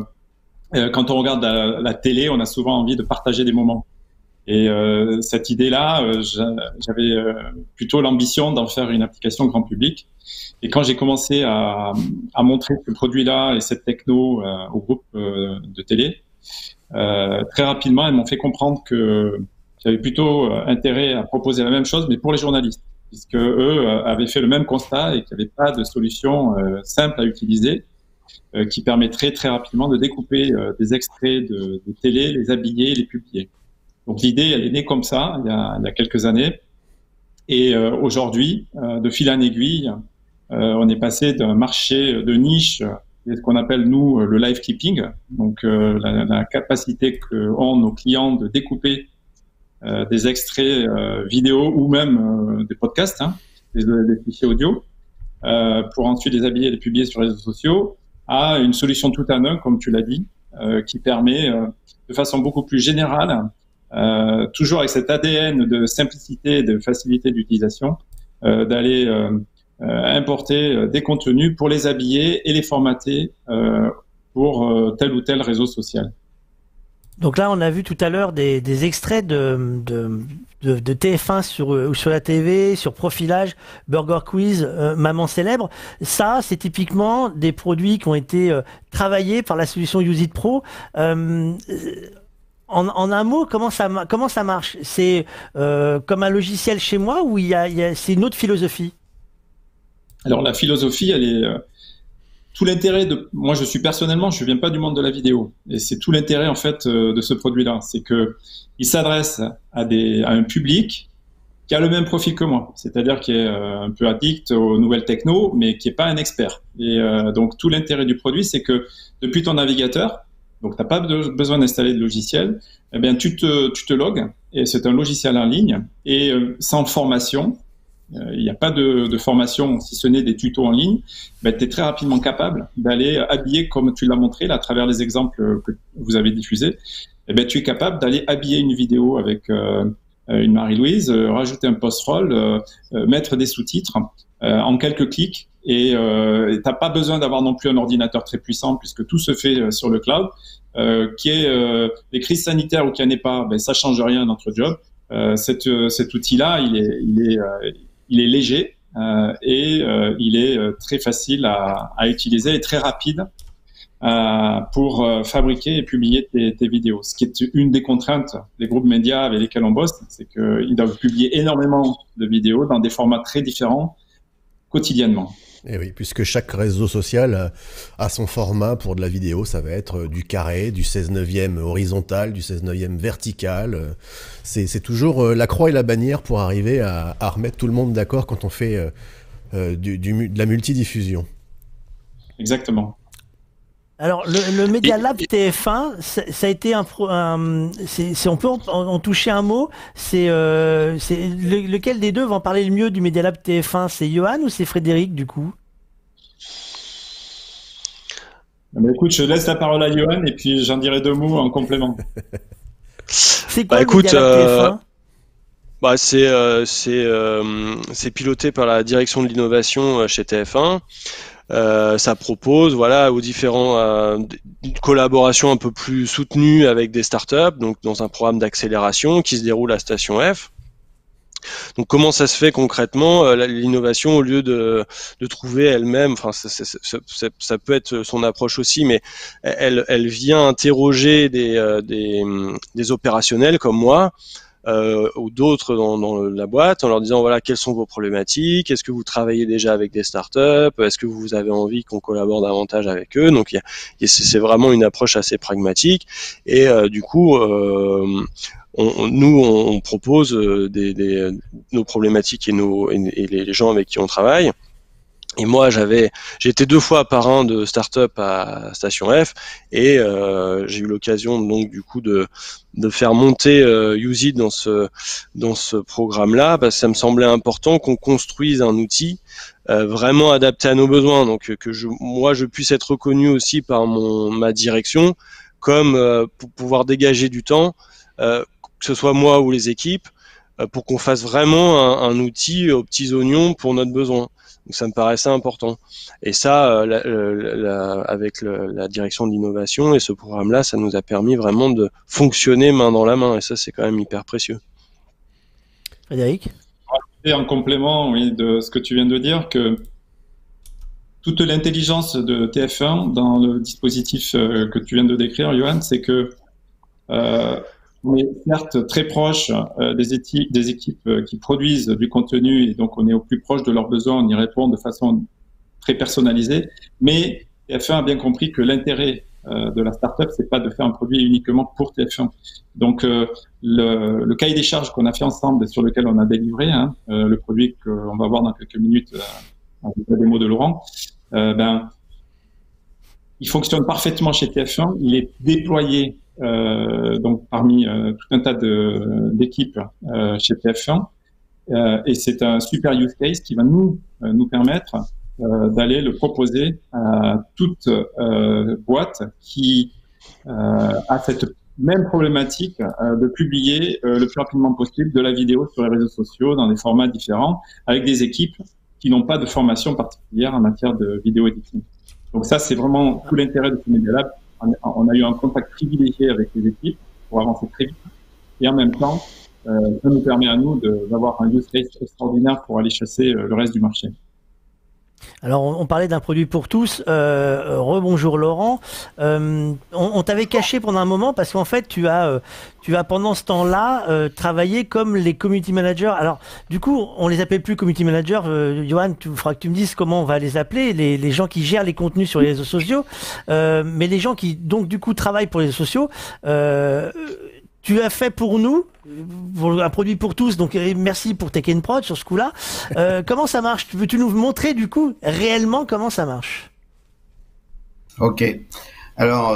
quand on regarde la télé, on a souvent envie de partager des moments. Et cette idée-là, j'avais plutôt l'ambition d'en faire une application grand public. Et quand j'ai commencé à montrer ce produit-là et cette techno au groupe de télé, très rapidement, elles m'ont fait comprendre que j'avais plutôt intérêt à proposer la même chose, mais pour les journalistes, puisque eux avaient fait le même constat et qu'il n'y avait pas de solution simple à utiliser qui permettrait très rapidement de découper des extraits de télé, les habiller, les publier. Donc l'idée, elle est née comme ça, il y a quelques années. Et aujourd'hui, de fil en aiguille, on est passé d'un marché de niche, ce qu'on appelle nous le live clipping, donc la capacité qu'ont nos clients de découper des extraits vidéo ou même des podcasts, des fichiers audio, pour ensuite les habiller et les publier sur les réseaux sociaux, à une solution tout en un, comme tu l'as dit, qui permet de façon beaucoup plus générale, toujours avec cet ADN de simplicité et de facilité d'utilisation, d'aller importer des contenus pour les habiller et les formater pour tel ou tel réseau social. Donc là, on a vu tout à l'heure des extraits de TF1 sur la TV, sur Profilage, Burger Quiz, Maman Célèbre. Ça, c'est typiquement des produits qui ont été travaillés par la solution Use It Pro. En un mot, comment ça marche? C'est comme un logiciel chez moi ou c'est une autre philosophie? Alors la philosophie, elle est tout l'intérêt de moi. Je viens pas du monde de la vidéo, et c'est tout l'intérêt en fait de ce produit-là, c'est que il s'adresse à un public qui a le même profil que moi, c'est-à-dire qui est un peu addict aux nouvelles techno, mais qui est pas un expert. Et donc tout l'intérêt du produit, c'est que depuis ton navigateur, donc t'as pas besoin d'installer de logiciel, eh bien tu te logs, et c'est un logiciel en ligne, et sans formation. Il n'y a pas de formation, si ce n'est des tutos en ligne. Ben, tu es très rapidement capable d'aller habiller, comme tu l'as montré là, à travers les exemples que vous avez diffusés. Eh ben, tu es capable d'aller habiller une vidéo avec une Marie-Louise, rajouter un post-roll, mettre des sous-titres en quelques clics. Et tu n'as pas besoin d'avoir non plus un ordinateur très puissant, puisque tout se fait sur le cloud. Qui est les crises sanitaires ou qu'il n'y en ait pas, ben, ça ne change rien à notre job. Cet outil-là, il est léger et il est très facile à utiliser et très rapide pour fabriquer et publier tes vidéos. Ce qui est une des contraintes des groupes médias avec lesquels on bosse, c'est qu'ils doivent publier énormément de vidéos dans des formats très différents quotidiennement. Et oui, puisque chaque réseau social a son format pour de la vidéo, ça va être du carré, du 16/9 horizontal, du 16/9 vertical. C'est toujours la croix et la bannière pour arriver à remettre tout le monde d'accord quand on fait de la multidiffusion. Exactement. Alors, le Media Lab TF1, ça a été on peut en toucher un mot. C'est lequel des deux va en parler le mieux du Media Lab TF1? C'est Johan ou c'est Frédéric, du coup? Écoute, je laisse la parole à Johan et puis j'en dirai 2 mots en complément. C'est quoi le Media Lab TF1? C'est piloté par la direction de l'innovation chez TF1. Ça propose, voilà, aux différents une collaboration un peu plus soutenue avec des startups, donc dans un programme d'accélération qui se déroule à Station F. Donc comment ça se fait concrètement? L'innovation, au lieu de trouver elle-même, enfin ça peut être son approche aussi, mais elle vient interroger des opérationnels comme moi ou d'autres dans la boîte en leur disant voilà quelles sont vos problématiques, est-ce que vous travaillez déjà avec des startups, est-ce que vous avez envie qu'on collabore davantage avec eux. Donc c'est vraiment une approche assez pragmatique et du coup on propose nos problématiques et les gens avec qui on travaille. Et moi, j'étais 2 fois parrain de start-up à Station F et j'ai eu l'occasion donc du coup de faire monter Use It dans ce programme-là parce que ça me semblait important qu'on construise un outil vraiment adapté à nos besoins. Donc que je puisse être reconnu aussi par ma direction comme pour pouvoir dégager du temps, que ce soit moi ou les équipes, pour qu'on fasse vraiment un outil aux petits oignons pour notre besoin. Donc ça me paraissait important. Et ça, avec la direction de l'innovation et ce programme-là, ça nous a permis vraiment de fonctionner main dans la main. Et ça, c'est quand même hyper précieux. Frédéric ? Et en complément, oui, de ce que tu viens de dire, que toute l'intelligence de TF1 dans le dispositif que tu viens de décrire, Johan, c'est que on est certes très proche des équipes qui produisent du contenu et donc on est au plus proche de leurs besoins, on y répond de façon très personnalisée, mais TF1 a bien compris que l'intérêt de la startup, c'est pas de faire un produit uniquement pour TF1. Donc le cahier des charges qu'on a fait ensemble et sur lequel on a délivré, le produit qu'on va voir dans quelques minutes avec la démo de Laurent, il fonctionne parfaitement chez TF1, il est déployé donc parmi tout un tas d'équipes chez TF1 et c'est un super use case qui va nous permettre d'aller le proposer à toute boîte qui a cette même problématique de publier le plus rapidement possible de la vidéo sur les réseaux sociaux dans des formats différents avec des équipes qui n'ont pas de formation particulière en matière de vidéo editing. Donc ça, c'est vraiment tout l'intérêt de ce Media Lab. On a eu un contact privilégié avec les équipes pour avancer très vite. Et en même temps, ça nous permet à nous d'avoir un use case extraordinaire pour aller chasser le reste du marché. Alors, on parlait d'un produit pour tous. Rebonjour Laurent. On t'avait caché pendant un moment parce qu'en fait, tu as pendant ce temps-là travaillé comme les community managers. Alors, du coup, on les appelle plus community managers. Johan, il faudra que tu me dises comment on va les appeler, les gens qui gèrent les contenus sur les réseaux sociaux. Mais les gens qui, donc, du coup, travaillent pour les réseaux sociaux. Tu as fait pour nous un produit pour tous, donc merci pour Tech & Prod sur ce coup-là. Comment ça marche? Veux-tu nous montrer du coup réellement comment ça marche? Ok. Alors,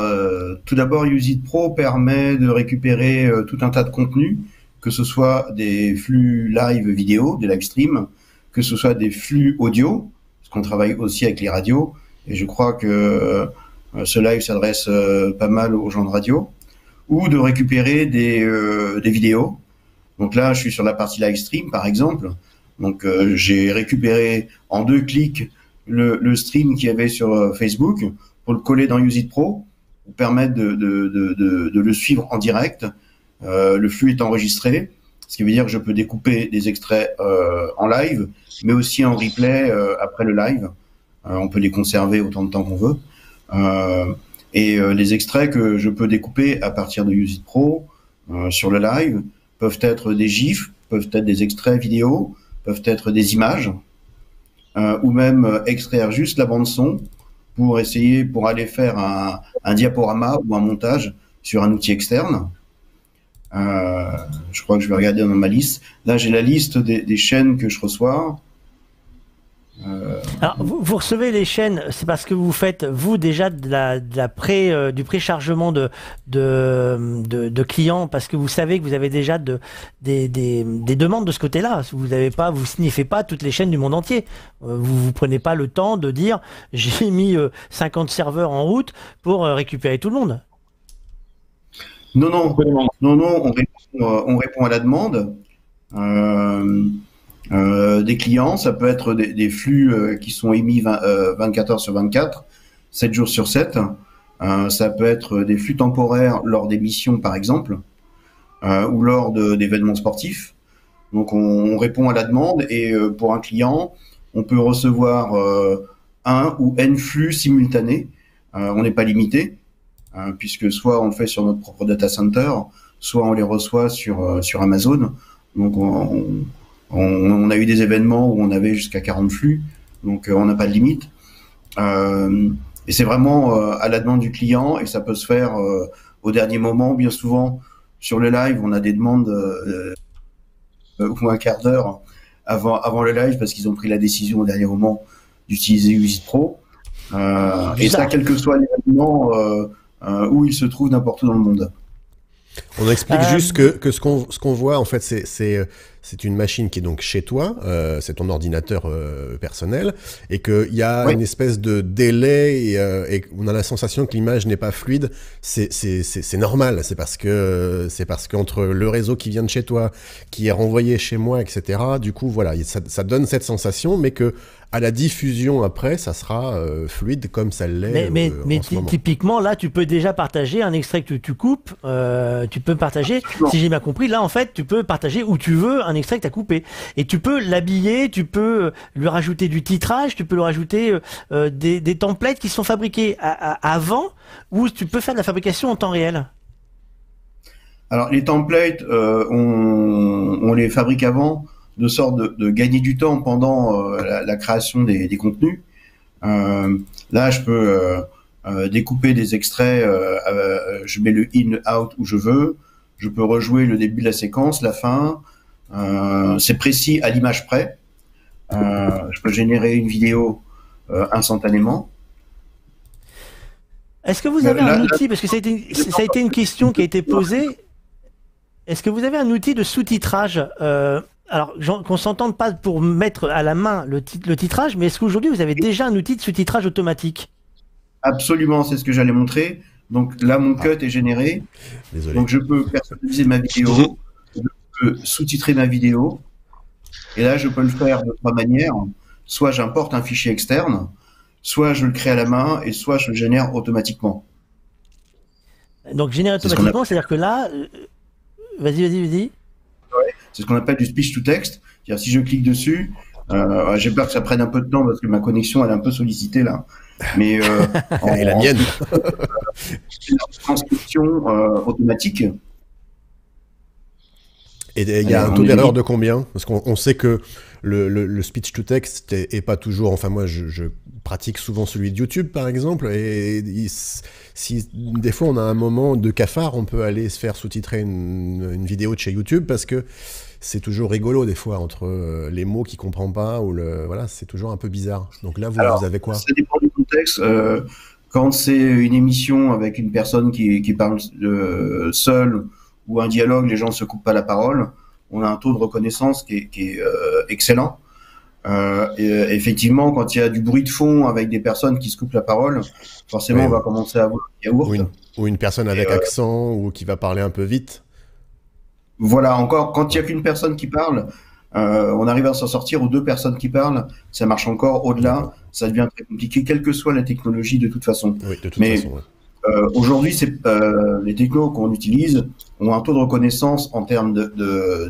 tout d'abord, Use It Pro permet de récupérer tout un tas de contenus, que ce soit des flux live vidéo, des live streams, que ce soit des flux audio, parce qu'on travaille aussi avec les radios, et je crois que ce live s'adresse pas mal aux gens de radio, ou de récupérer des vidéos. Donc là, je suis sur la partie live stream, par exemple. Donc j'ai récupéré en 2 clics le stream qu'il y avait sur Facebook pour le coller dans Use It Pro, pour permettre de le suivre en direct. Le flux est enregistré, ce qui veut dire que je peux découper des extraits en live, mais aussi en replay après le live. On peut les conserver autant de temps qu'on veut. Et les extraits que je peux découper à partir de Use It Pro sur le live peuvent être des GIFs, peuvent être des extraits vidéo, peuvent être des images, ou même extraire juste la bande son pour aller faire un diaporama ou un montage sur un outil externe. Je crois que je vais regarder dans ma liste. Là, j'ai la liste des chaînes que je reçois. Alors, vous recevez les chaînes, c'est parce que vous faites, vous, déjà du préchargement de clients, parce que vous savez que vous avez déjà des demandes de ce côté-là. Vous sniffez pas toutes les chaînes du monde entier. Vous prenez pas le temps de dire, j'ai mis 50 serveurs en route pour récupérer tout le monde. Non, on répond à la demande. Des clients, ça peut être des flux qui sont émis 24 heures sur 24, 7 jours sur 7. Ça peut être des flux temporaires lors des missions, par exemple, ou lors d'événements sportifs. Donc, on répond à la demande et pour un client, on peut recevoir un ou n flux simultanés. On n'est pas limité. puisque soit on le fait sur notre propre data center, soit on les reçoit sur Amazon. Donc on a eu des événements où on avait jusqu'à 40 flux, donc on n'a pas de limite. Et c'est vraiment à la demande du client, et ça peut se faire au dernier moment. Bien souvent, sur le live, on a des demandes ou un quart d'heure avant le live, parce qu'ils ont pris la décision au dernier moment d'utiliser Usit Pro. Et ça, quel que soit l'événement où il se trouve n'importe où dans le monde. On explique juste que ce qu'on voit, en fait, c'est une machine qui est donc chez toi, c'est ton ordinateur personnel, et qu'il y a une espèce de délai, et on a la sensation que l'image n'est pas fluide. C'est normal, c'est parce qu'entre le réseau qui vient de chez toi, qui est renvoyé chez moi, etc., du coup, voilà, ça donne cette sensation, mais que à la diffusion après, ça sera fluide comme ça l'est. Mais en ce moment. typiquement, là, tu peux déjà partager un extrait que tu coupes. Tu peux partager, si j'ai bien compris, là, en fait, tu peux partager où tu veux un extrait que tu as coupé. Et tu peux l'habiller, tu peux lui rajouter du titrage, tu peux lui rajouter des templates qui sont fabriqués avant, ou tu peux faire de la fabrication en temps réel. Alors, les templates, on les fabrique avant, de sorte de gagner du temps pendant la création des contenus. Là, je peux découper des extraits, je mets le in, le out où je veux, je peux rejouer le début de la séquence, la fin, c'est précis à l'image près. Je peux générer une vidéo instantanément. Est-ce que vous avez un outil, parce que ça a été une question qui a été posée, est-ce que vous avez un outil de sous-titrage alors, qu'on s'entende pas pour mettre à la main le titrage, mais est-ce qu'aujourd'hui vous avez déjà un outil de sous-titrage automatique? Absolument, c'est ce que j'allais montrer. Donc là, mon cut est généré. Désolé. Donc je peux personnaliser ma vidéo, je peux sous-titrer ma vidéo. Et là, je peux le faire de trois manières. Soit j'importe un fichier externe, soit je le crée à la main, et soit je le génère automatiquement. Donc générer automatiquement, c'est-à-dire que là, vas-y. C'est ce qu'on appelle du speech to text. C'est-à-dire, si je clique dessus, j'ai peur que ça prenne un peu de temps parce que ma connexion elle est un peu sollicitée là. Mais et la mienne. C'est une transcription automatique. Et il y a un taux d'erreur de combien? Parce qu'on sait que le speech to text est pas toujours. Enfin, moi, je pratique souvent celui de YouTube, par exemple. Et si des fois on a un moment de cafard, on peut aller se faire sous-titrer une vidéo de chez YouTube parce que c'est toujours rigolo des fois entre les mots qu'il comprend pas ou voilà, c'est toujours un peu bizarre. Donc là, vous avez quoi? Ça dépend du contexte. Quand c'est une émission avec une personne qui parle seule ou un dialogue, les gens ne se coupent pas la parole. On a un taux de reconnaissance qui est excellent. Et effectivement, quand il y a du bruit de fond avec des personnes qui se coupent la parole, forcément, on va commencer à avoir un yaourt. Ou une personne avec accent ou qui va parler un peu vite. Voilà, encore, quand il n'y a qu'une personne qui parle, on arrive à s'en sortir, ou deux personnes qui parlent, ça marche encore. Au-delà, ça devient très compliqué, quelle que soit la technologie de toute façon. Oui, de toute façon, ouais. Aujourd'hui, les technos qu'on utilise ont un taux de reconnaissance en termes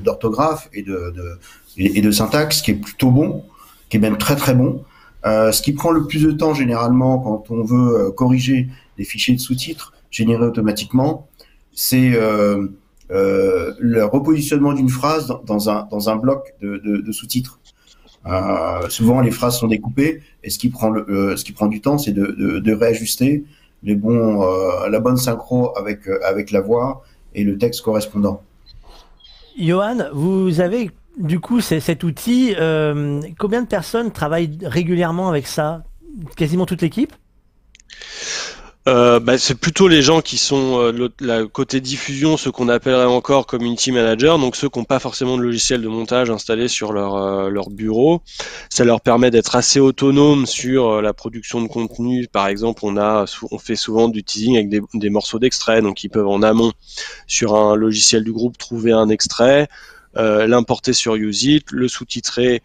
d'orthographe et de syntaxe qui est plutôt bon, qui est même très très bon. Ce qui prend le plus de temps généralement quand on veut corriger des fichiers de sous-titres générés automatiquement, c'est le repositionnement d'une phrase dans un bloc de sous-titres. Souvent, les phrases sont découpées et ce qui prend du temps, c'est de réajuster la bonne synchro avec la voix et le texte correspondant. Johan, vous avez du coup cet outil. Combien de personnes travaillent régulièrement avec ça? Quasiment toute l'équipe? C'est plutôt les gens qui sont côté diffusion, ceux qu'on appellerait encore community manager, donc ceux qui n'ont pas forcément de logiciel de montage installé sur leur bureau. Ça leur permet d'être assez autonomes sur la production de contenu. Par exemple, on fait souvent du teasing avec des morceaux d'extrait, donc ils peuvent en amont sur un logiciel du groupe trouver un extrait, l'importer sur Usit, le sous-titrer,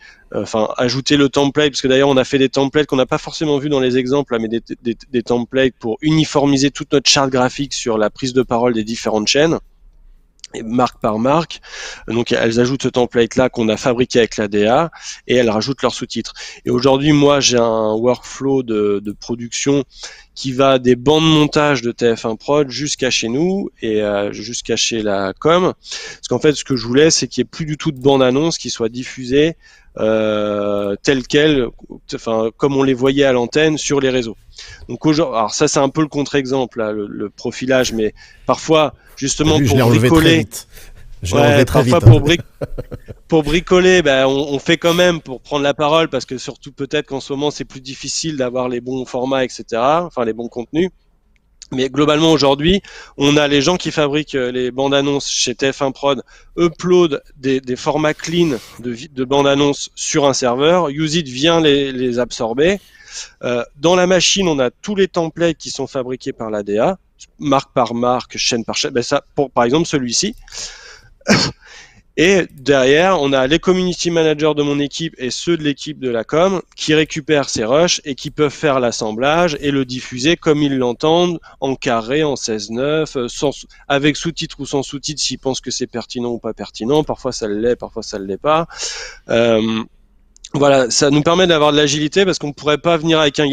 ajouter le template, parce que d'ailleurs on a fait des templates qu'on n'a pas forcément vu dans les exemples, mais des templates pour uniformiser toute notre charte graphique sur la prise de parole des différentes chaînes. et marque par marque. Donc elles ajoutent ce template-là qu'on a fabriqué avec l'ADA et elles rajoutent leurs sous-titres. Et aujourd'hui, moi, j'ai un workflow de production qui va des bancs de montage de TF1 Prod jusqu'à chez nous et jusqu'à chez la com. Parce qu'en fait, ce que je voulais, c'est qu'il n'y ait plus du tout de bandes-annonces qui soient diffusées telles quelles, enfin comme on les voyait à l'antenne sur les réseaux. Donc aujourd'hui, alors ça c'est un peu le contre-exemple, là, le profilage, mais parfois justement Vu, pour je l'ai enlevé bricoler, très vite. Je l'ai enlevé très parfois vite, hein. pour bricoler, ben, on fait quand même pour prendre la parole, parce que surtout peut-être qu'en ce moment c'est plus difficile d'avoir les bons formats, etc. Enfin les bons contenus. Mais globalement aujourd'hui, on a les gens qui fabriquent les bandes annonces chez TF1 Prod, upload des formats clean de bandes annonces sur un serveur, Usit vient les absorber. Dans la machine, on a tous les templates qui sont fabriqués par l'ADA, marque par marque, chaîne par chaîne. Ben ça, par exemple celui-ci. Et derrière, on a les community managers de mon équipe et ceux de l'équipe de la com qui récupèrent ces rushs et qui peuvent faire l'assemblage et le diffuser comme ils l'entendent, en carré, en 16:9, avec sous-titres ou sans sous-titres s'ils pensent que c'est pertinent ou pas pertinent. Parfois ça l'est, parfois ça ne l'est pas. Voilà, ça nous permet d'avoir de l'agilité parce qu'on ne pourrait pas venir avec un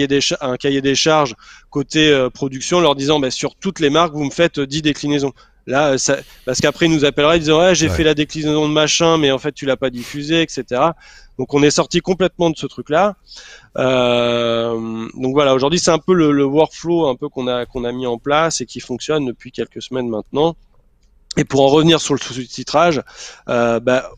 cahier des charges côté production leur disant bah, sur toutes les marques vous me faites 10 déclinaisons. Là, parce qu'après ils nous appelleraient, ils disant ouais j'ai fait la déclinaison de machin mais en fait tu l'as pas diffusé, etc. Donc on est sorti complètement de ce truc-là. Donc voilà, aujourd'hui c'est un peu le workflow un peu qu'on a mis en place et qui fonctionne depuis quelques semaines maintenant. Et pour en revenir sur le sous-titrage,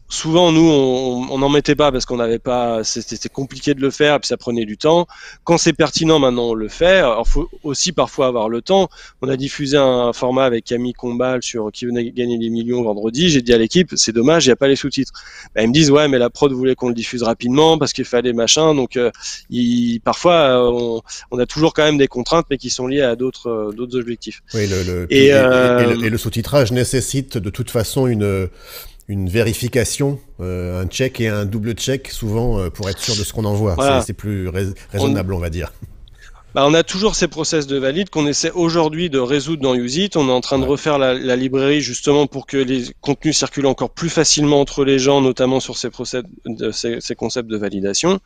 souvent nous on n'en mettait pas parce qu'on n'avait pas, c'était compliqué de le faire et puis ça prenait du temps. Quand c'est pertinent maintenant on le fait. Alors faut aussi parfois avoir le temps. On a diffusé un format avec Camille Combal qui venait gagner des millions vendredi. J'ai dit à l'équipe c'est dommage il n'y a pas les sous-titres. Ils me disent ouais mais la prod voulait qu'on le diffuse rapidement parce qu'il fallait machin. Donc parfois on a toujours quand même des contraintes mais qui sont liées à d'autres objectifs. Oui, et le sous-titrage nécessite de toute façon une vérification, un check et un double check souvent pour être sûr de ce qu'on envoie. Voilà. C'est plus raisonnable, on va dire. On a toujours ces process de valide qu'on essaie aujourd'hui de résoudre dans Usit. On est en train de refaire la librairie justement pour que les contenus circulent encore plus facilement entre les gens, notamment sur ces concepts de validation.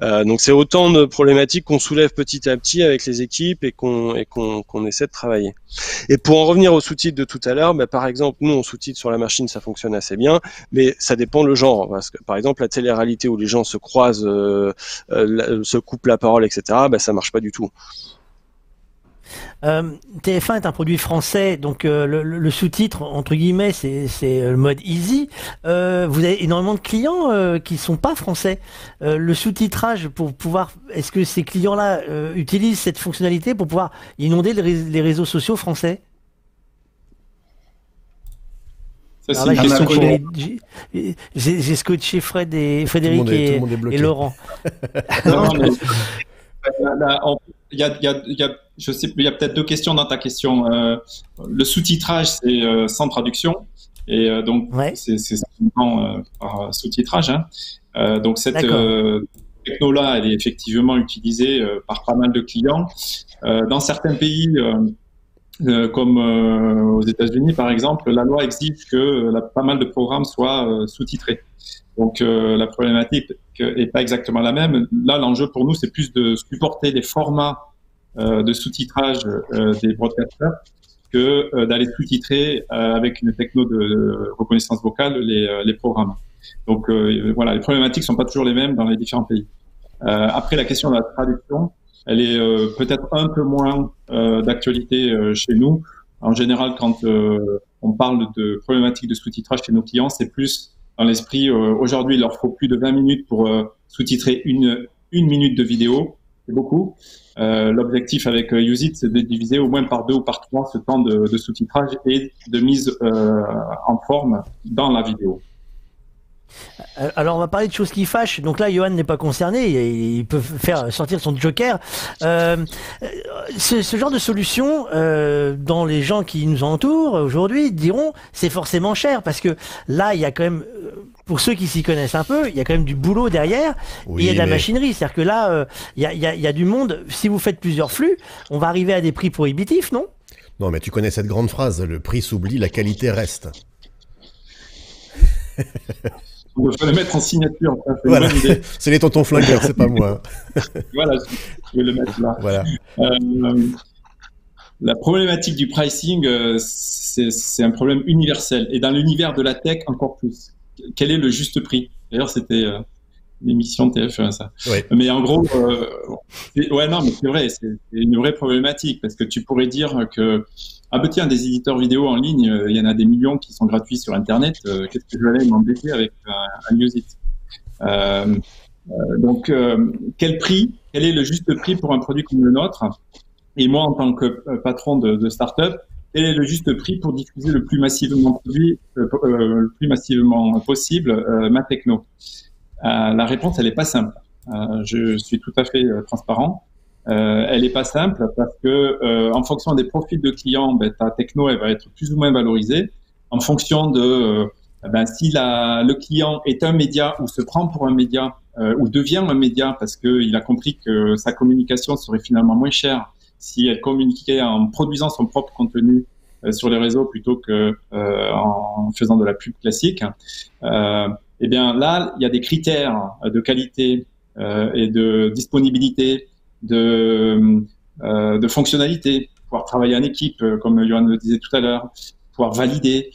Donc c'est autant de problématiques qu'on soulève petit à petit avec les équipes et qu'on essaie de travailler. Et pour en revenir aux sous-titres de tout à l'heure, par exemple, nous on sous-titre sur la machine, ça fonctionne assez bien, mais ça dépend le genre. Parce que par exemple, la télé-réalité où les gens se croisent, se coupent la parole, etc., ça marche pas du tout. TF1 est un produit français, donc le sous-titre entre guillemets c'est le mode easy. Vous avez énormément de clients qui sont pas français. Le sous-titrage pour pouvoir, est-ce que ces clients-là utilisent cette fonctionnalité pour pouvoir inonder les réseaux sociaux français? Ça, c'est une question j'ai scotché Frédéric et Laurent. Non, mais, je sais, il y a peut-être deux questions dans ta question. Le sous-titrage, c'est sans traduction, et donc c'est simplement par sous-titrage. Donc cette techno-là, elle est effectivement utilisée par pas mal de clients. Dans certains pays, comme aux États-Unis par exemple, la loi exige que pas mal de programmes soient sous-titrés. Donc la problématique est pas exactement la même. Là, l'enjeu pour nous, c'est plus de supporter les formats de sous-titrage des broadcasters que d'aller sous-titrer avec une techno de reconnaissance vocale les programmes. Donc voilà, les problématiques sont pas toujours les mêmes dans les différents pays. Après, la question de la traduction, elle est peut-être un peu moins d'actualité chez nous. En général, quand on parle de problématiques de sous-titrage chez nos clients, c'est plus dans l'esprit, aujourd'hui, il leur faut plus de 20 minutes pour sous-titrer une minute de vidéo. C'est beaucoup. L'objectif avec Usit, c'est de diviser au moins par 2 ou par 3 ce temps de sous-titrage et de mise en forme dans la vidéo. Alors on va parler de choses qui fâchent. Donc là, Johan n'est pas concerné. Il peut faire sortir son joker. Ce genre de solution, dans les gens qui nous entourent aujourd'hui, diront c'est forcément cher parce que là, il y a quand même, pour ceux qui s'y connaissent un peu, il y a quand même du boulot derrière et il y a de la machinerie. C'est-à-dire que là, il y a du monde. Si vous faites plusieurs flux, on va arriver à des prix prohibitifs, non ? Non, mais tu connais cette grande phrase, le prix s'oublie, la qualité reste. Il faut le mettre en signature. C'est une Voilà. bonne idée. C'est les tontons flingueurs, c'est pas moi. Voilà, je vais le mettre là. Voilà. La problématique du pricing, c'est un problème universel. Et dans l'univers de la tech, encore plus. Quel est le juste prix? D'ailleurs, c'était l'émission TF1, ça. Ouais. Mais en gros, ouais, non, mais c'est vrai, c'est une vraie problématique parce que tu pourrais dire que, ah ben tiens, des éditeurs vidéo en ligne, il y en a des millions qui sont gratuits sur Internet. Qu'est-ce que je vais aller m'embêter avec un Newsit? Donc, quel prix? Quel est le juste prix pour un produit comme le nôtre? Et moi, en tant que patron de start-up, quel est le juste prix pour diffuser le plus massivement le plus massivement possible ma techno? La réponse, elle est pas simple. Je suis tout à fait transparent. Elle est pas simple parce que en fonction des profils de clients, ben, ta techno, elle va être plus ou moins valorisée. En fonction de ben, si le client est un média ou se prend pour un média ou devient un média parce qu'il a compris que sa communication serait finalement moins chère si elle communiquait en produisant son propre contenu sur les réseaux plutôt que en faisant de la pub classique. Eh bien là, il y a des critères de qualité et de disponibilité, de fonctionnalité, pouvoir travailler en équipe, comme Johan le disait tout à l'heure, pouvoir valider,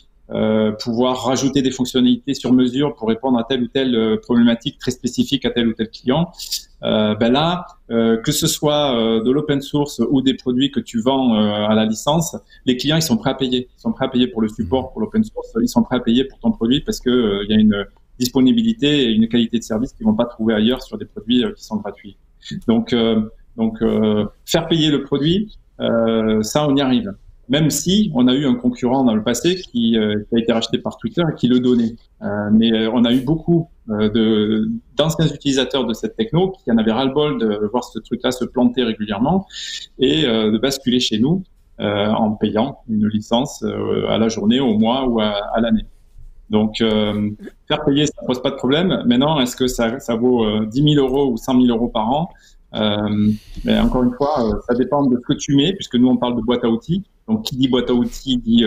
pouvoir rajouter des fonctionnalités sur mesure pour répondre à telle ou telle problématique très spécifique à tel ou tel client. Ben là, que ce soit de l'open source ou des produits que tu vends à la licence, les clients ils sont prêts à payer. Ils sont prêts à payer pour le support, pour l'open source. Ils sont prêts à payer pour ton produit parce que il y a une disponibilité et une qualité de service qu'ils vont pas trouver ailleurs sur des produits qui sont gratuits. Donc faire payer le produit, ça on y arrive. Même si on a eu un concurrent dans le passé qui a été racheté par Twitter et qui le donnait. Mais on a eu beaucoup d'anciens utilisateurs de cette techno qui en avaient ras-le-bol de voir ce truc-là se planter régulièrement et de basculer chez nous en payant une licence à la journée, au mois ou à l'année. Donc, faire payer, ça pose pas de problème. Maintenant, est-ce que ça vaut 10 000 euros ou 100 000 euros par an? Mais encore une fois, ça dépend de ce que tu mets, puisque nous, on parle de boîte à outils. Donc, qui dit boîte à outils dit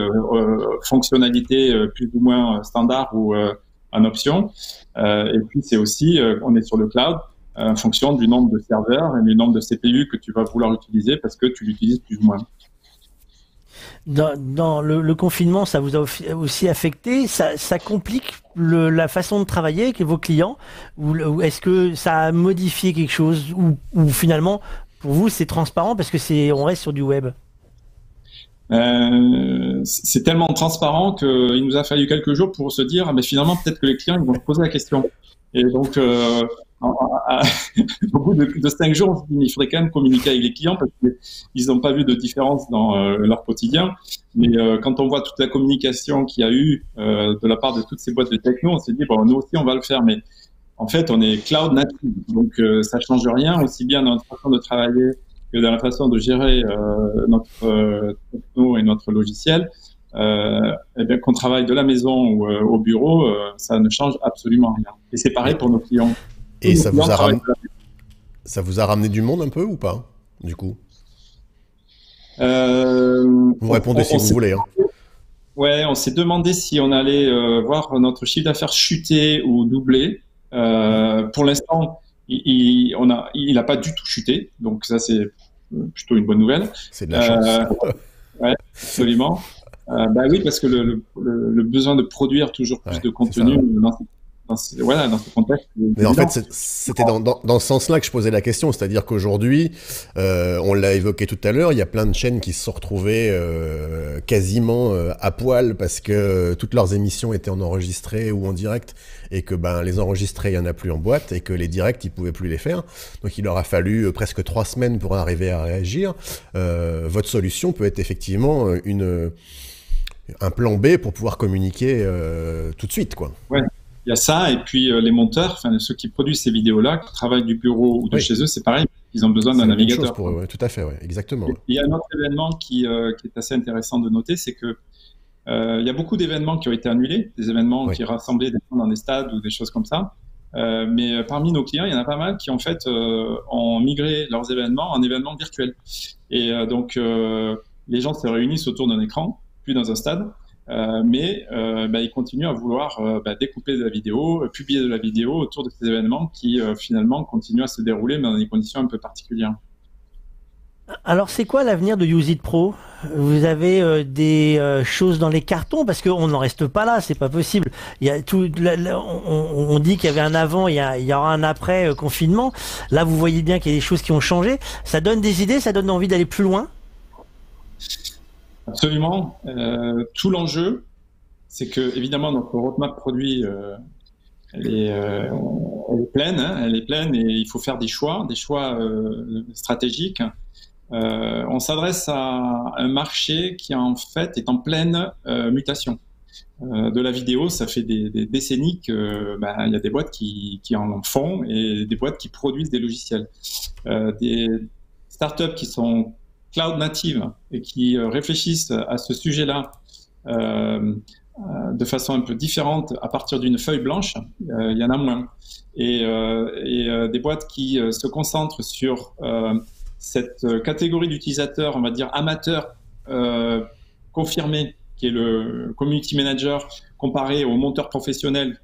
fonctionnalité plus ou moins standard ou en option. Et puis, c'est aussi, on est sur le cloud, en fonction du nombre de serveurs et du nombre de CPU que tu vas vouloir utiliser parce que tu l'utilises plus ou moins. Dans le confinement, ça vous a aussi affecté? Ça complique la façon de travailler avec vos clients? Ou est-ce que ça a modifié quelque chose? Ou finalement, pour vous, c'est transparent parce que on reste sur du web? C'est tellement transparent qu'il nous a fallu quelques jours pour se dire, ah, mais finalement, peut-être que les clients ils vont se poser la question. Et donc, au bout de 5 jours, on se dit, mais il faudrait quand même communiquer avec les clients parce qu'ils n'ont pas vu de différence dans leur quotidien. Mais quand on voit toute la communication qu'il y a eu de la part de toutes ces boîtes de techno, on s'est dit, bon, nous aussi, on va le faire. Mais en fait, on est cloud native, donc ça change rien, aussi bien dans notre façon de travailler que dans la façon de gérer notre techno et notre logiciel. Eh bien, qu'on travaille de la maison ou au bureau, ça ne change absolument rien. Et c'est pareil pour nos clients. Et ça vous a ramené du monde un peu ou pas, du coup? Vous répondez si vous voulez. Hein. Ouais, on s'est demandé si on allait voir notre chiffre d'affaires chuter ou doubler. Pour l'instant, il n'a pas du tout chuté, donc ça c'est plutôt une bonne nouvelle. C'est de la chance. Ouais, absolument. Bah oui, parce que le besoin de produire toujours plus de contenu dans ce contexte. Mais en fait, c'était dans ce sens-là que je posais la question, c'est-à-dire qu'aujourd'hui, on l'a évoqué tout à l'heure, il y a plein de chaînes qui se sont retrouvées quasiment à poil parce que toutes leurs émissions étaient en enregistré ou en direct et que les enregistrés, il n'y en a plus en boîte et que les directs, ils ne pouvaient plus les faire. Donc il leur a fallu presque 3 semaines pour arriver à réagir. Votre solution peut être effectivement un plan B pour pouvoir communiquer tout de suite, quoi. Ouais. Il y a ça, et puis les monteurs, enfin ceux qui produisent ces vidéos-là, qui travaillent du bureau ou de chez eux, c'est pareil, ils ont besoin d'un navigateur. Pour eux, ouais, tout à fait, ouais, exactement. Il y a un autre événement qui est assez intéressant de noter, c'est que il y a beaucoup d'événements qui ont été annulés, des événements qui rassemblaient des gens dans des stades ou des choses comme ça. Mais parmi nos clients, il y en a pas mal qui en fait ont migré leurs événements en événements virtuels. Et donc les gens se réunissent autour d'un écran, puis dans un stade. mais ils continuent à vouloir découper de la vidéo, publier de la vidéo autour de ces événements qui finalement continuent à se dérouler, mais dans des conditions un peu particulières. Alors, c'est quoi l'avenir de Use It Pro? Vous avez des choses dans les cartons parce qu'on n'en reste pas là, c'est pas possible. Il y a tout, on dit qu'il y avait un avant, il y aura un après confinement. Là, vous voyez bien qu'il y a des choses qui ont changé. Ça donne des idées, ça donne envie d'aller plus loin. Absolument. Tout l'enjeu, c'est que évidemment notre roadmap produit, elle est pleine, hein, elle est pleine, et il faut faire des choix stratégiques. On s'adresse à un marché qui en fait est en pleine mutation. De la vidéo, ça fait des décennies que il y a des boîtes qui en font et des boîtes qui produisent des logiciels. Des startups qui sont cloud native et qui réfléchissent à ce sujet-là de façon un peu différente à partir d'une feuille blanche, il y en a moins. Et des boîtes qui se concentrent sur cette catégorie d'utilisateurs, on va dire amateurs confirmés, qui est le community manager, comparé au monteur professionnel,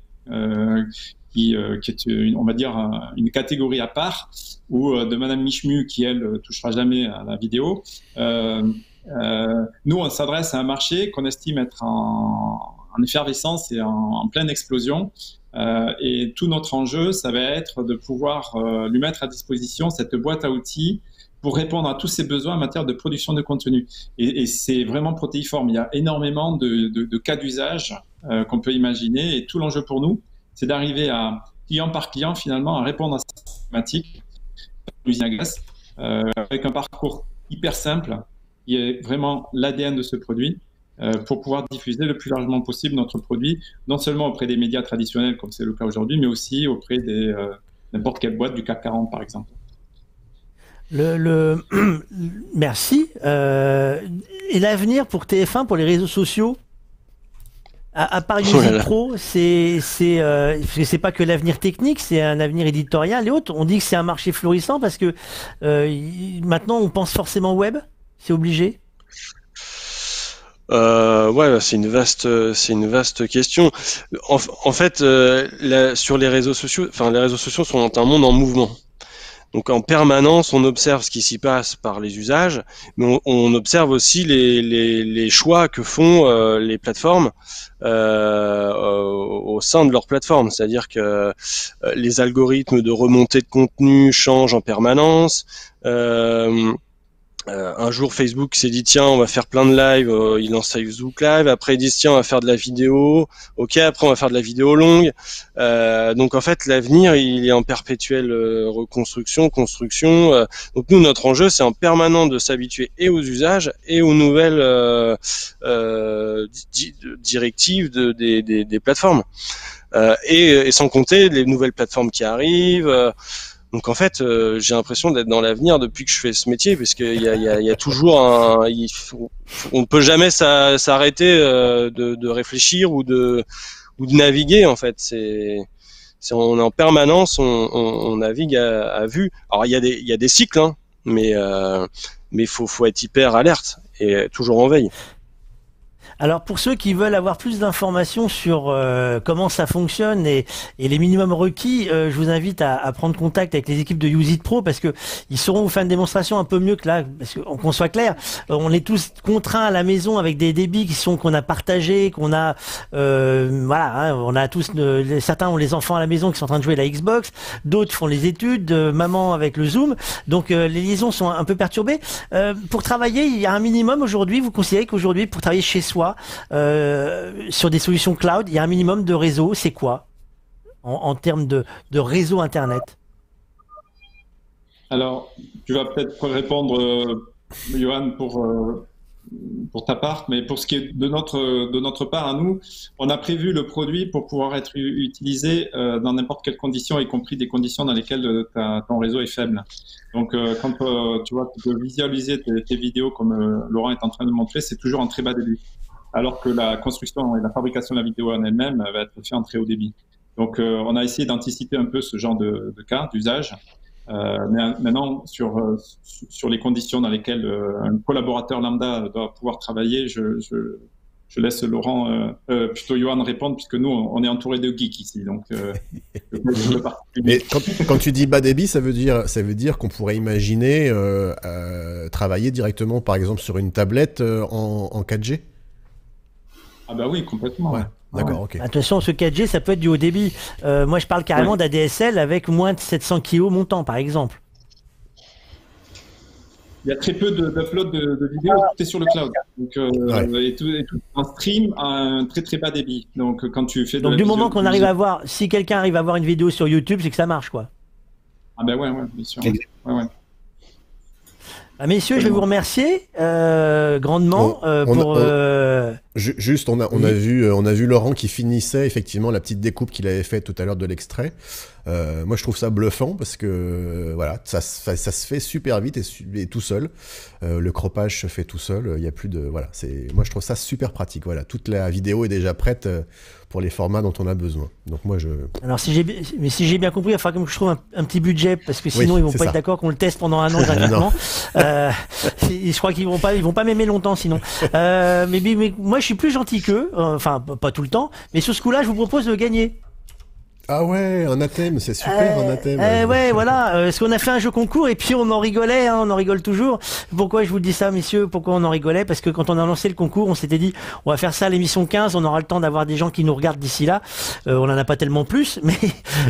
qui est on va dire une catégorie à part, ou de Madame Michemu qui elle touchera jamais à la vidéo. Nous, on s'adresse à un marché qu'on estime être en effervescence et en pleine explosion. Et tout notre enjeu, ça va être de pouvoir lui mettre à disposition cette boîte à outils pour répondre à tous ses besoins en matière de production de contenu. Et c'est vraiment protéiforme. Il y a énormément de cas d'usage qu'on peut imaginer. Et tout l'enjeu pour nous, c'est d'arriver à, client par client, finalement, à répondre à cette problématique l'usine à gaz, avec un parcours hyper simple, qui est vraiment l'ADN de ce produit, pour pouvoir diffuser le plus largement possible notre produit, non seulement auprès des médias traditionnels, comme c'est le cas aujourd'hui, mais aussi auprès des n'importe quelle boîte du CAC 40, par exemple. Merci. Et l'avenir pour TF1, pour les réseaux sociaux, à part Use It Pro, c'est pas que l'avenir technique, c'est un avenir éditorial et autres. On dit que c'est un marché florissant parce que maintenant on pense forcément web, c'est obligé. Ouais, c'est une vaste question. En fait, sur les réseaux sociaux, les réseaux sociaux sont un monde en mouvement. Donc en permanence, on observe ce qui s'y passe par les usages, mais on observe aussi les choix que font les plateformes au sein de leur plateforme. C'est-à-dire que les algorithmes de remontée de contenu changent en permanence. Un jour, Facebook s'est dit tiens, on va faire plein de live. Ils lancent Facebook Live. Après, ils disent tiens, on va faire de la vidéo. Ok, après, on va faire de la vidéo longue. Donc, en fait, l'avenir, il est en perpétuelle construction. Donc, nous, notre enjeu, c'est en permanent de s'habituer et aux usages et aux nouvelles directives des plateformes. Et sans compter les nouvelles plateformes qui arrivent. Donc en fait, j'ai l'impression d'être dans l'avenir depuis que je fais ce métier, parce qu'il y a toujours on ne peut jamais s'arrêter de réfléchir ou de naviguer en fait. On est en permanence, on navigue à vue. Alors il y a des cycles, hein, mais faut être hyper alerte et toujours en veille. Alors pour ceux qui veulent avoir plus d'informations sur comment ça fonctionne et les minimums requis, je vous invite à prendre contact avec les équipes de Use It Pro, parce que ils sauront vous faire une démonstration un peu mieux que là, parce qu'on soit clair, on est tous contraints à la maison avec des débits qu'on a partagés, qu'on a on a tous certains ont les enfants à la maison qui sont en train de jouer à la Xbox, d'autres font les études, maman avec le Zoom, donc les liaisons sont un peu perturbées. Pour travailler, il y a un minimum aujourd'hui. Vous considérez qu'aujourd'hui, pour travailler chez soi, sur des solutions cloud, il y a un minimum de réseau, c'est quoi en termes de réseau internet? Alors, tu vas peut-être répondre, Johan, pour ta part, mais pour ce qui est de notre part à nous, on a prévu le produit pour pouvoir être utilisé dans n'importe quelle condition, y compris des conditions dans lesquelles ton réseau est faible. Donc, quand tu vois, tu peux visualiser tes vidéos comme Laurent est en train de montrer, c'est toujours en très bas débit, alors que la construction et la fabrication de la vidéo en elle-même va être faite en très haut débit. Donc, on a essayé d'anticiper un peu ce genre de cas, d'usage. Mais maintenant, sur les conditions dans lesquelles un collaborateur lambda doit pouvoir travailler, je je laisse Laurent, plutôt Johan répondre, puisque nous, on est entouré de geeks ici. Donc, mais quand tu dis bas débit, ça veut dire qu'on pourrait imaginer travailler directement, par exemple, sur une tablette en 4G. Ah bah oui, complètement. Ouais. D'accord, ok. Attention, ce 4G, ça peut être du haut débit. Moi, je parle carrément d'ADSL avec moins de 700 kg montant, par exemple. Il y a très peu d'upload de vidéos, tout est sur le cloud. Donc, et tout en stream à un très très bas débit. Donc, quand tu fais Donc, du moment qu'on arrive à voir, si quelqu'un arrive à voir une vidéo sur YouTube, c'est que ça marche, quoi. Ah ben ouais, bien sûr. Ouais. Ah, messieurs, je vais vous remercier grandement pour. Juste, on a vu Laurent qui finissait effectivement la petite découpe qu'il avait faite tout à l'heure de l'extrait. Moi, je trouve ça bluffant parce que voilà, ça se fait super vite et tout seul. Le croppage se fait tout seul. Il y a plus de voilà. Moi, je trouve ça super pratique. Voilà, toute la vidéo est déjà prête pour les formats dont on a besoin. Donc moi, Alors si j'ai bien compris, il va falloir que je trouve un petit budget parce que sinon ils vont pas être d'accord qu'on le teste pendant un an gratuitement. Je crois qu'ils vont pas m'aimer longtemps sinon. Mais moi, je suis plus gentil qu'eux. Enfin, pas tout le temps. Mais sur ce coup-là, je vous propose de gagner. Ah ouais, un athème, c'est super un athème. Ouais, voilà, parce qu'on a fait un jeu concours et puis on en rigolait, on en rigole toujours. Pourquoi je vous dis ça, messieurs? Pourquoi on en rigolait? Parce que quand on a lancé le concours, on s'était dit, on va faire ça à l'émission 15, on aura le temps d'avoir des gens qui nous regardent d'ici là. On en a pas tellement plus,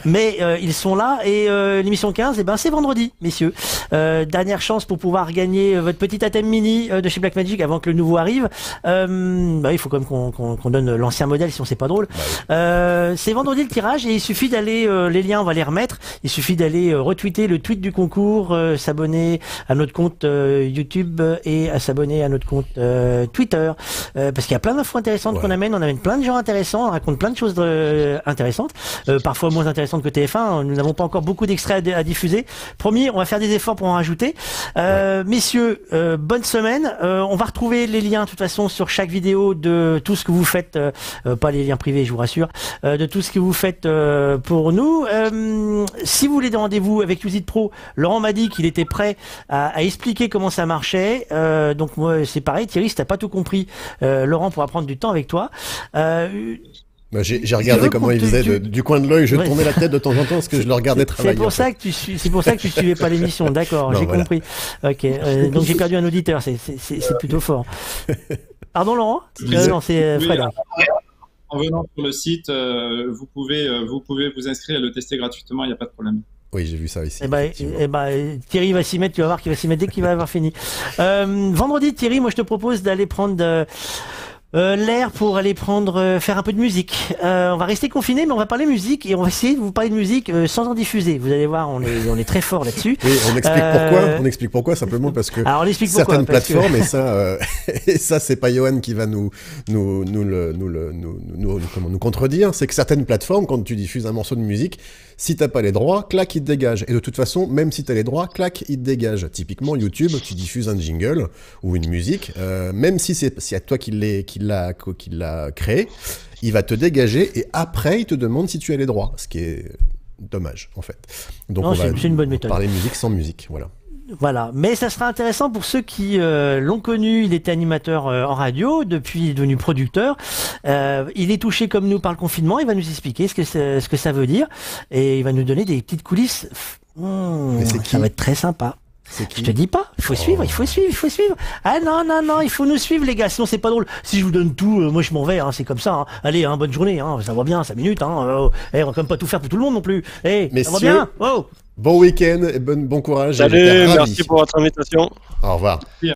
mais ils sont là et l'émission 15, c'est vendredi, messieurs. Dernière chance pour pouvoir gagner votre petit athème mini de chez Blackmagic avant que le nouveau arrive. Il faut quand même qu'on donne l'ancien modèle si on sait pas drôle. C'est vendredi le tirage et il suffit d'aller, les liens on va les remettre, il suffit d'aller retweeter le tweet du concours, s'abonner à notre compte YouTube et à s'abonner à notre compte Twitter, parce qu'il y a plein d'infos intéressantes qu'on amène, on amène plein de gens intéressants, on raconte plein de choses intéressantes, parfois moins intéressantes que TF1, nous n'avons pas encore beaucoup d'extraits à diffuser, promis, on va faire des efforts pour en rajouter. Messieurs, bonne semaine, on va retrouver les liens de toute façon sur chaque vidéo de tout ce que vous faites, pas les liens privés je vous rassure, de tout ce que vous faites pour nous. Si vous voulez des rendez-vous avec Use It Pro, Laurent m'a dit qu'il était prêt à expliquer comment ça marchait. Donc moi c'est pareil, Thierry, si t'as pas tout compris, Laurent pourra prendre du temps avec toi. J'ai regardé comment il faisait du coin de l'œil, je tournais la tête de temps en temps parce que je le regardais travailler. C'est pour ça que tu suivais pas l'émission, d'accord, j'ai compris. Ok, donc j'ai perdu un auditeur, c'est plutôt fort. Pardon Laurent? Non, c'est Fred. En venant sur le site, vous pouvez vous inscrire et le tester gratuitement, il n'y a pas de problème. Oui, j'ai vu ça ici. Thierry va s'y mettre, tu vas voir qu'il va s'y mettre dès qu'il va avoir fini. Vendredi, Thierry, moi je te propose d'aller prendre l'air pour aller faire un peu de musique. On va rester confiné, mais on va parler musique et on va essayer de vous parler de musique sans en diffuser. Vous allez voir, on est très fort là-dessus. Oui, on explique pourquoi. On explique pourquoi simplement parce que certaines plateformes et ça c'est pas Johan qui va nous contredire. C'est que certaines plateformes, quand tu diffuses un morceau de musique, si t'as pas les droits, clac, il te dégage. Et de toute façon, même si t'as les droits, clac, il te dégage. Typiquement, YouTube, tu diffuses un jingle ou une musique, même si c'est à toi qui l'a créé, il va te dégager et après, il te demande si tu as les droits. Ce qui est dommage, en fait. Donc, on va une bonne méthode. Parler musique sans musique, voilà. Voilà, mais ça sera intéressant pour ceux qui l'ont connu. Il était animateur en radio, depuis il est devenu producteur. Il est touché comme nous par le confinement. Il va nous expliquer ce que ça veut dire et il va nous donner des petites coulisses. Ça va être très sympa. Je te dis pas, il faut suivre. Ah non, il faut nous suivre les gars, sinon c'est pas drôle. Si je vous donne tout, moi je m'en vais, c'est comme ça. Allez, bonne journée, ça va bien, 5 minutes. On va quand même pas tout faire pour tout le monde non plus. Ça va bien. Bon week-end et bon courage. Salut, merci pour votre invitation. Au revoir. Merci.